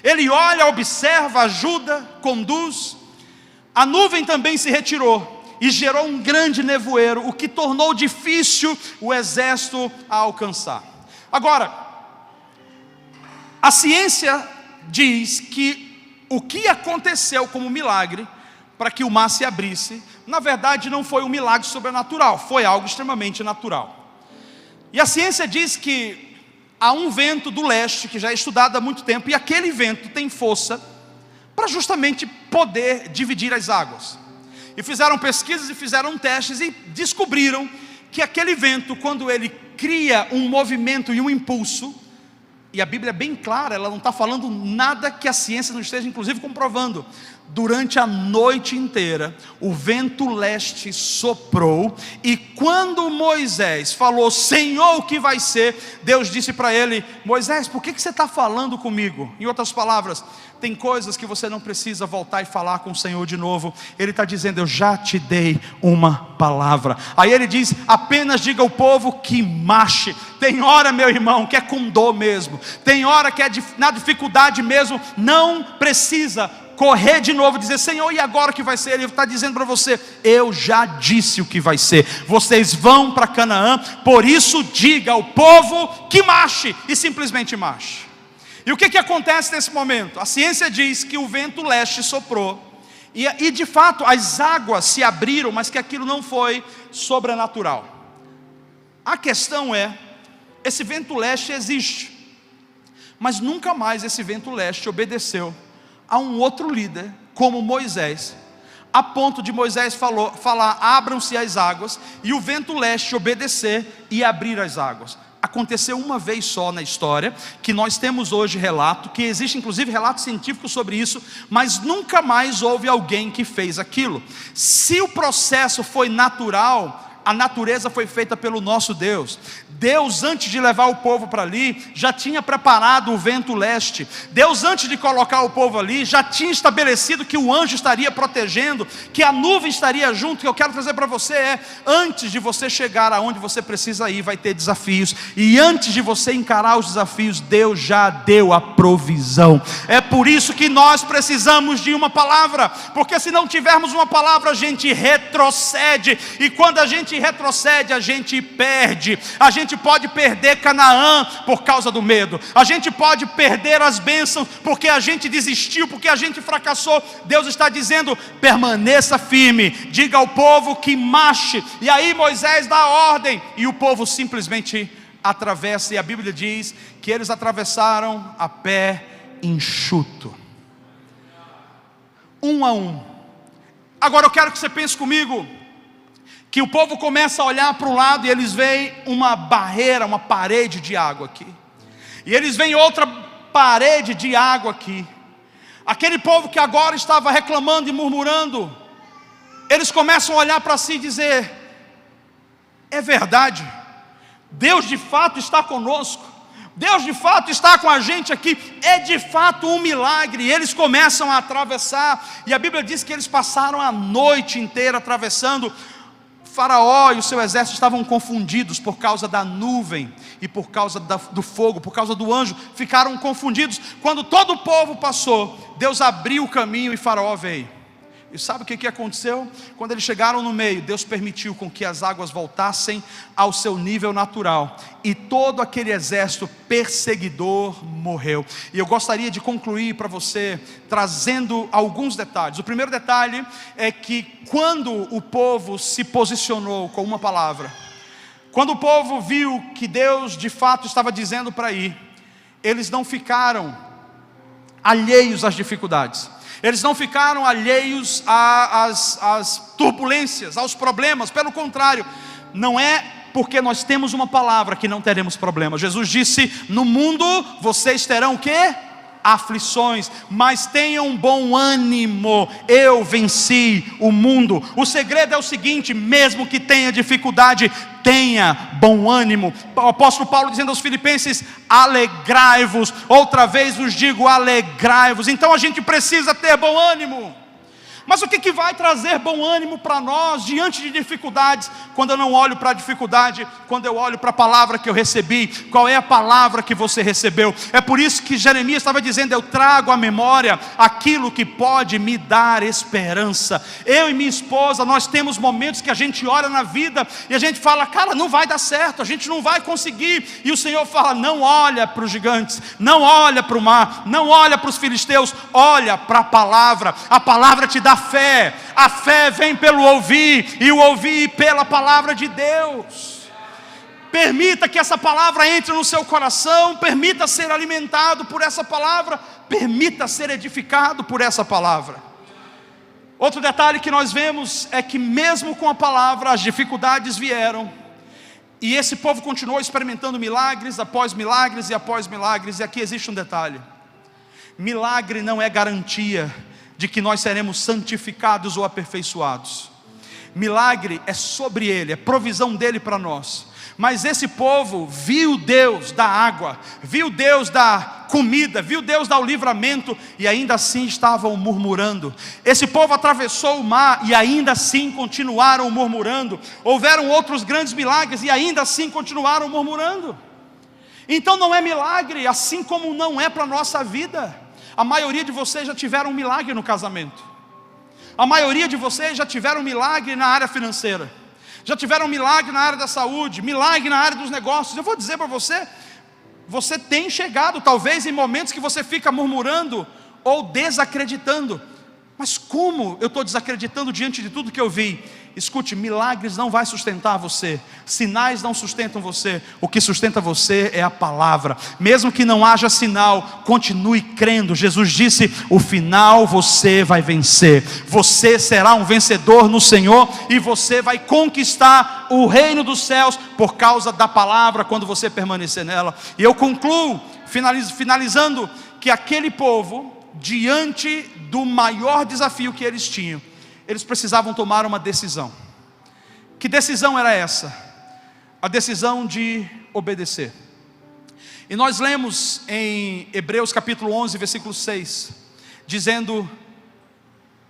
Ele olha, observa, ajuda, conduz. A nuvem também se retirou e gerou um grande nevoeiro, o que tornou difícil o exército a alcançar. Agora, a ciência diz que o que aconteceu como milagre para que o mar se abrisse, na verdade não foi um milagre sobrenatural, foi algo extremamente natural. E a ciência diz que há um vento do leste que já é estudado há muito tempo, e aquele vento tem força para justamente poder dividir as águas. E fizeram pesquisas e fizeram testes e descobriram que aquele vento, quando ele cria um movimento e um impulso, e a Bíblia é bem clara, ela não está falando nada que a ciência não esteja inclusive comprovando. Durante a noite inteira, o vento leste soprou, e quando Moisés falou: Senhor, o que vai ser? Deus disse para ele: Moisés, por que você está falando comigo? Em outras palavras, tem coisas que você não precisa voltar e falar com o Senhor de novo. Ele está dizendo: eu já te dei uma palavra. Aí ele diz: apenas diga ao povo que marche. Tem hora, meu irmão, que é com dor mesmo, tem hora que é na dificuldade mesmo, não precisa correr de novo e dizer: Senhor, e agora o que vai ser? Ele está dizendo para você: eu já disse o que vai ser, vocês vão para Canaã, por isso diga ao povo que marche, e simplesmente marche. E o que acontece nesse momento? A ciência diz que o vento leste soprou, e de fato as águas se abriram, mas que aquilo não foi sobrenatural. A questão é, esse vento leste existe, mas nunca mais esse vento leste obedeceu a um outro líder como Moisés, a ponto de Moisés falar: abram-se as águas, e o vento leste obedecer e abrir as águas. Aconteceu uma vez só na história, que nós temos hoje relato, que existe inclusive relato científico sobre isso, mas nunca mais houve alguém que fez aquilo. Se o processo foi natural, a natureza foi feita pelo nosso Deus. Deus, antes de levar o povo para ali, já tinha preparado o vento leste. Deus, antes de colocar o povo ali, já tinha estabelecido que o anjo estaria protegendo, que a nuvem estaria junto. O que eu quero trazer para você é: antes de você chegar aonde você precisa ir, vai ter desafios, e antes de você encarar os desafios, Deus já deu a provisão. É por isso que nós precisamos de uma palavra, porque se não tivermos uma palavra, a gente retrocede, e quando a gente retrocede, a gente perde. A gente pode perder Canaã por causa do medo, a gente pode perder as bênçãos porque a gente desistiu, porque a gente fracassou. Deus está dizendo: permaneça firme, diga ao povo que marche. E aí Moisés dá a ordem, e o povo simplesmente atravessa, e a Bíblia diz que eles atravessaram a pé enxuto. Um a um. Agora eu quero que você pense comigo, que o povo começa a olhar para o lado e eles veem uma barreira, uma parede de água aqui. E eles veem outra parede de água aqui. Aquele povo que agora estava reclamando e murmurando, eles começam a olhar para si e dizer: é verdade, Deus de fato está conosco, Deus de fato está com a gente aqui, é de fato um milagre. E eles começam a atravessar, e a Bíblia diz que eles passaram a noite inteira atravessando. Faraó e o seu exército estavam confundidos por causa da nuvem e por causa do fogo, por causa do anjo, ficaram confundidos. Quando todo o povo passou, Deus abriu o caminho e Faraó veio. E sabe o que aconteceu? Quando eles chegaram no meio, Deus permitiu com que as águas voltassem ao seu nível natural, e todo aquele exército perseguidor morreu. E eu gostaria de concluir para você trazendo alguns detalhes. O primeiro detalhe é que quando o povo se posicionou com uma palavra, quando o povo viu que Deus de fato estava dizendo para ir, eles não ficaram alheios às dificuldades. Eles não ficaram alheios às turbulências, aos problemas. Pelo contrário, não é porque nós temos uma palavra que não teremos problemas. Jesus disse: no mundo vocês terão o quê? Aflições, mas tenham bom ânimo, eu venci o mundo. O segredo é o seguinte: mesmo que tenha dificuldade, tenha bom ânimo. O apóstolo Paulo dizendo aos Filipenses: alegrai-vos. Outra vez vos digo, alegrai-vos. Então a gente precisa ter bom ânimo. Mas o que vai trazer bom ânimo para nós diante de dificuldades? Quando eu não olho para a dificuldade, quando eu olho para a palavra que eu recebi. Qual é a palavra que você recebeu? É por isso que Jeremias estava dizendo: eu trago à memória aquilo que pode me dar esperança. Eu e minha esposa, nós temos momentos que a gente olha na vida e a gente fala: cara, não vai dar certo, a gente não vai conseguir. E o Senhor fala: não olha para os gigantes, não olha para o mar, não olha para os filisteus, olha para a palavra. A palavra te dá fé, a fé vem pelo ouvir, e o ouvir pela palavra de Deus. Permita que essa palavra entre no seu coração, permita ser alimentado por essa palavra, permita ser edificado por essa palavra. Outro detalhe que nós vemos é que mesmo com a palavra, as dificuldades vieram, e esse povo continuou experimentando milagres após milagres e após milagres. E aqui existe um detalhe: milagre não é garantia de que nós seremos santificados ou aperfeiçoados. Milagre é sobre Ele, é provisão dEle para nós. Mas esse povo viu Deus da água, viu Deus da comida, viu Deus dar o livramento, e ainda assim estavam murmurando. Esse povo atravessou o mar e ainda assim continuaram murmurando. Houveram outros grandes milagres e ainda assim continuaram murmurando. Então não é milagre, assim como não é para a nossa vida. A maioria de vocês já tiveram um milagre no casamento. A maioria de vocês já tiveram um milagre na área financeira. Já tiveram um milagre na área da saúde, milagre na área dos negócios. Eu vou dizer para você, você tem chegado talvez em momentos que você fica murmurando ou desacreditando. Mas como eu estou desacreditando diante de tudo que eu vi? Escute, milagres não vai sustentar você, sinais não sustentam você, o que sustenta você é a palavra. Mesmo que não haja sinal, continue crendo. Jesus disse: o final você vai vencer, você será um vencedor no Senhor, e você vai conquistar o reino dos céus por causa da palavra, quando você permanecer nela. E eu concluo, finalizando, que aquele povo, diante do maior desafio que eles tinham, eles precisavam tomar uma decisão. Que decisão era essa? A decisão de obedecer. E nós lemos em Hebreus capítulo 11, versículo 6, dizendo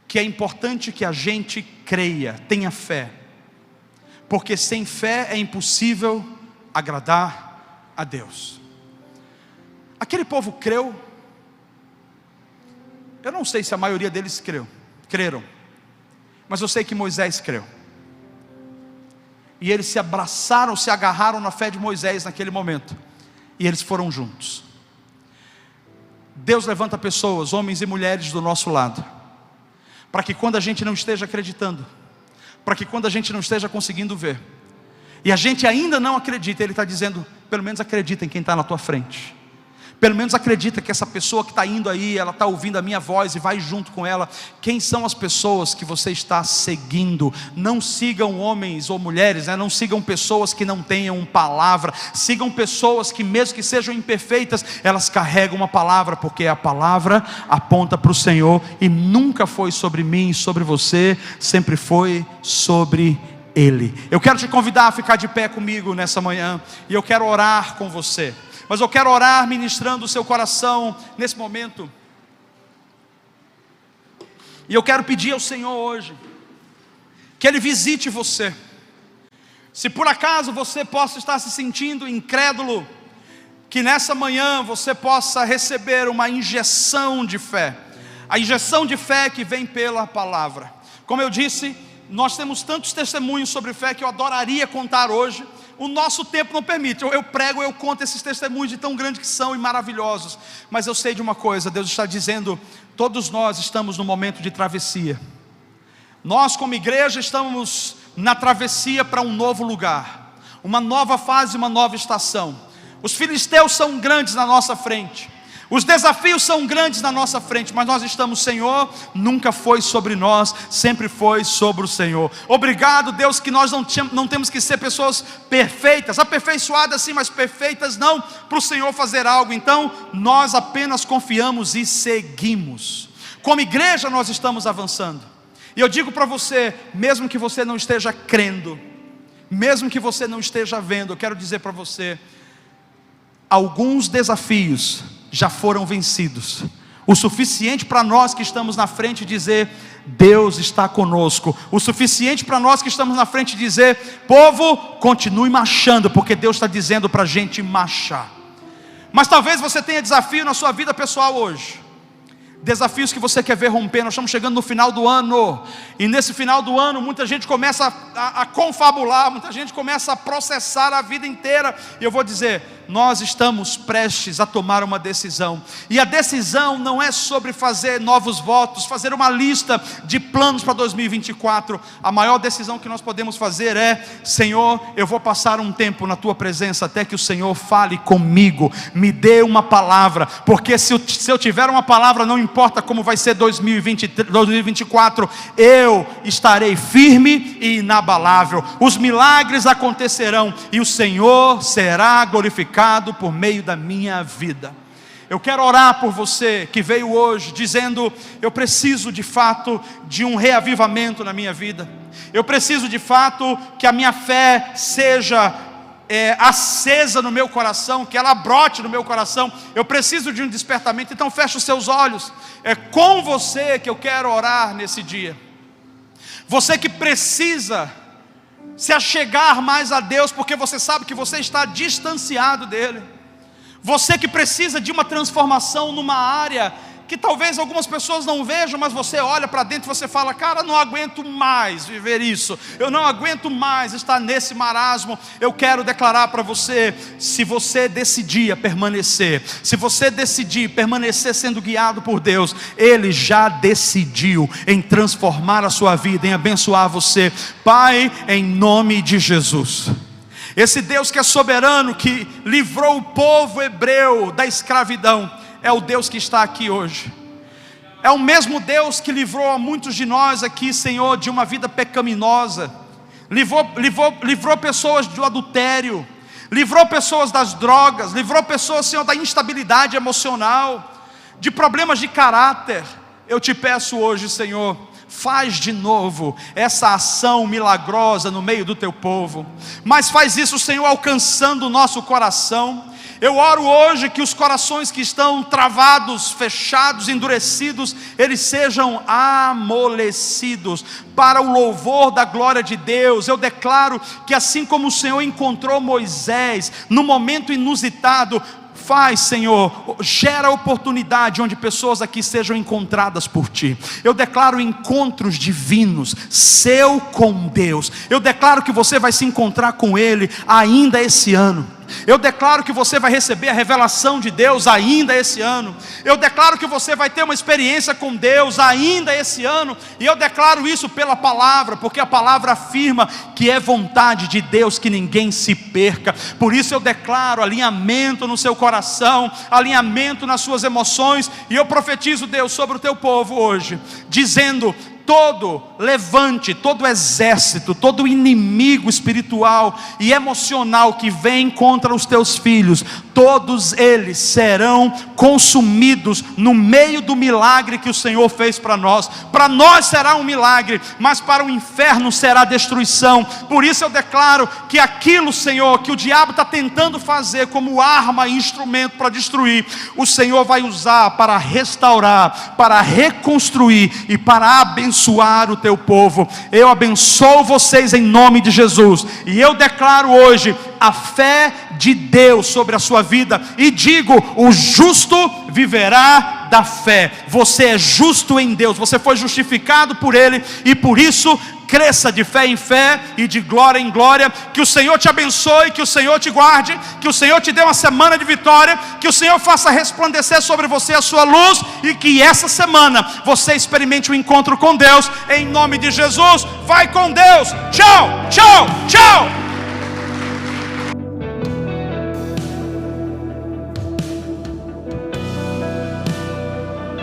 que é importante que a gente creia, tenha fé, porque sem fé é impossível agradar a Deus. Aquele povo creu. Eu não sei se a maioria deles creram, mas eu sei que Moisés creu. E eles se abraçaram, se agarraram na fé de Moisés naquele momento, e eles foram juntos. Deus levanta pessoas, homens e mulheres do nosso lado, para que quando a gente não esteja acreditando, para que quando a gente não esteja conseguindo ver, e a gente ainda não acredita, Ele está dizendo: pelo menos acredita em quem está na tua frente. Pelo menos acredita que essa pessoa que está indo aí, ela está ouvindo a minha voz e vai junto com ela. Quem são as pessoas que você está seguindo? Não sigam homens ou mulheres, né? Não sigam pessoas que não tenham palavra. Sigam pessoas que, mesmo que sejam imperfeitas, elas carregam uma palavra, porque a palavra aponta para o Senhor, e nunca foi sobre mim e sobre você, sempre foi sobre Ele. Eu quero te convidar a ficar de pé comigo nessa manhã, e eu quero orar com você. Mas eu quero orar ministrando o seu coração nesse momento. E eu quero pedir ao Senhor hoje que Ele visite você. Se por acaso você possa estar se sentindo incrédulo, que nessa manhã você possa receber uma injeção de fé. A injeção de fé que vem pela palavra. Como eu disse, nós temos tantos testemunhos sobre fé que eu adoraria contar hoje. O nosso tempo não permite, eu prego, eu conto esses testemunhos de tão grandes que são e maravilhosos. Mas eu sei de uma coisa, Deus está dizendo, todos nós estamos no momento de travessia. Nós como igreja estamos na travessia para um novo lugar, uma nova fase, uma nova estação. Os filisteus são grandes na nossa frente, os desafios são grandes na nossa frente, mas nós estamos, Senhor, nunca foi sobre nós, sempre foi sobre o Senhor. Obrigado, Deus, que nós não temos que ser pessoas perfeitas, aperfeiçoadas sim, mas perfeitas não, para o Senhor fazer algo. Então, nós apenas confiamos e seguimos. Como igreja nós estamos avançando. E eu digo para você, mesmo que você não esteja crendo, mesmo que você não esteja vendo, eu quero dizer para você, alguns desafios já foram vencidos, o suficiente para nós que estamos na frente dizer, Deus está conosco, o suficiente para nós que estamos na frente dizer, povo, continue marchando, porque Deus está dizendo para a gente marchar. Mas talvez você tenha desafio na sua vida pessoal hoje, desafios que você quer ver romper. Nós estamos chegando no final do ano, e nesse final do ano muita gente começa a confabular, muita gente começa a processar a vida inteira, e eu vou dizer, nós estamos prestes a tomar uma decisão, e a decisão não é sobre fazer novos votos, fazer uma lista de planos para 2024, a maior decisão que nós podemos fazer é, Senhor, eu vou passar um tempo na Tua presença, até que o Senhor fale comigo, me dê uma palavra, porque se eu tiver uma palavra, não importa como vai ser 2024, eu estarei firme e inabalável, os milagres acontecerão, e o Senhor será glorificado por meio da minha vida. Eu quero orar por você que veio hoje dizendo, eu preciso de fato de um reavivamento na minha vida, eu preciso de fato que a minha fé seja acesa no meu coração, que ela brote no meu coração, eu preciso de um despertamento. Então feche os seus olhos, é com você que eu quero orar nesse dia. Você que precisa se achegar mais a Deus, porque você sabe que você está distanciado dEle. Você que precisa de uma transformação numa área que talvez algumas pessoas não vejam, mas você olha para dentro e você fala, cara, não aguento mais viver isso, eu não aguento mais estar nesse marasmo. Eu quero declarar para você, se você decidir permanecer, se você decidir permanecer sendo guiado por Deus, Ele já decidiu em transformar a sua vida, em abençoar você. Pai, em nome de Jesus, esse Deus que é soberano, que livrou o povo hebreu da escravidão, é o Deus que está aqui hoje. É o mesmo Deus que livrou a muitos de nós aqui, Senhor, de uma vida pecaminosa. Livrou pessoas do adultério, livrou pessoas das drogas, livrou pessoas, Senhor, da instabilidade emocional, de problemas de caráter. Eu te peço hoje, Senhor, faz de novo essa ação milagrosa no meio do teu povo, mas faz isso, Senhor, alcançando o nosso coração. Eu oro hoje que os corações que estão travados, fechados, endurecidos, eles sejam amolecidos para o louvor da glória de Deus. Eu declaro que assim como o Senhor encontrou Moisés no momento inusitado, faz, Senhor, gera oportunidade onde pessoas aqui sejam encontradas por Ti. Eu declaro encontros divinos, seu com Deus. Eu declaro que você vai se encontrar com Ele ainda esse ano. Eu declaro que você vai receber a revelação de Deus ainda esse ano. Eu declaro que você vai ter uma experiência com Deus ainda esse ano. E eu declaro isso pela palavra, porque a palavra afirma que é vontade de Deus que ninguém se perca. Por isso eu declaro alinhamento no seu coração, alinhamento nas suas emoções. E eu profetizo, Deus, sobre o teu povo hoje, dizendo: todo levante, todo exército, todo inimigo espiritual e emocional que vem contra os teus filhos, todos eles serão consumidos no meio do milagre que o Senhor fez para nós. Para nós será um milagre, mas para o inferno será destruição. Por isso eu declaro que aquilo, Senhor, que o diabo está tentando fazer como arma e instrumento para destruir, o Senhor vai usar para restaurar, para reconstruir e para abençoar o teu povo. Eu abençoo vocês em nome de Jesus, e eu declaro hoje a fé de Deus sobre a sua vida, e digo: o justo viverá da fé. Você é justo em Deus, você foi justificado por Ele, e por isso cresça de fé em fé e de glória em glória. Que o Senhor te abençoe, que o Senhor te guarde, que o Senhor te dê uma semana de vitória, que o Senhor faça resplandecer sobre você a sua luz, e que essa semana você experimente um encontro com Deus, em nome de Jesus. Vai com Deus, tchau, tchau, tchau.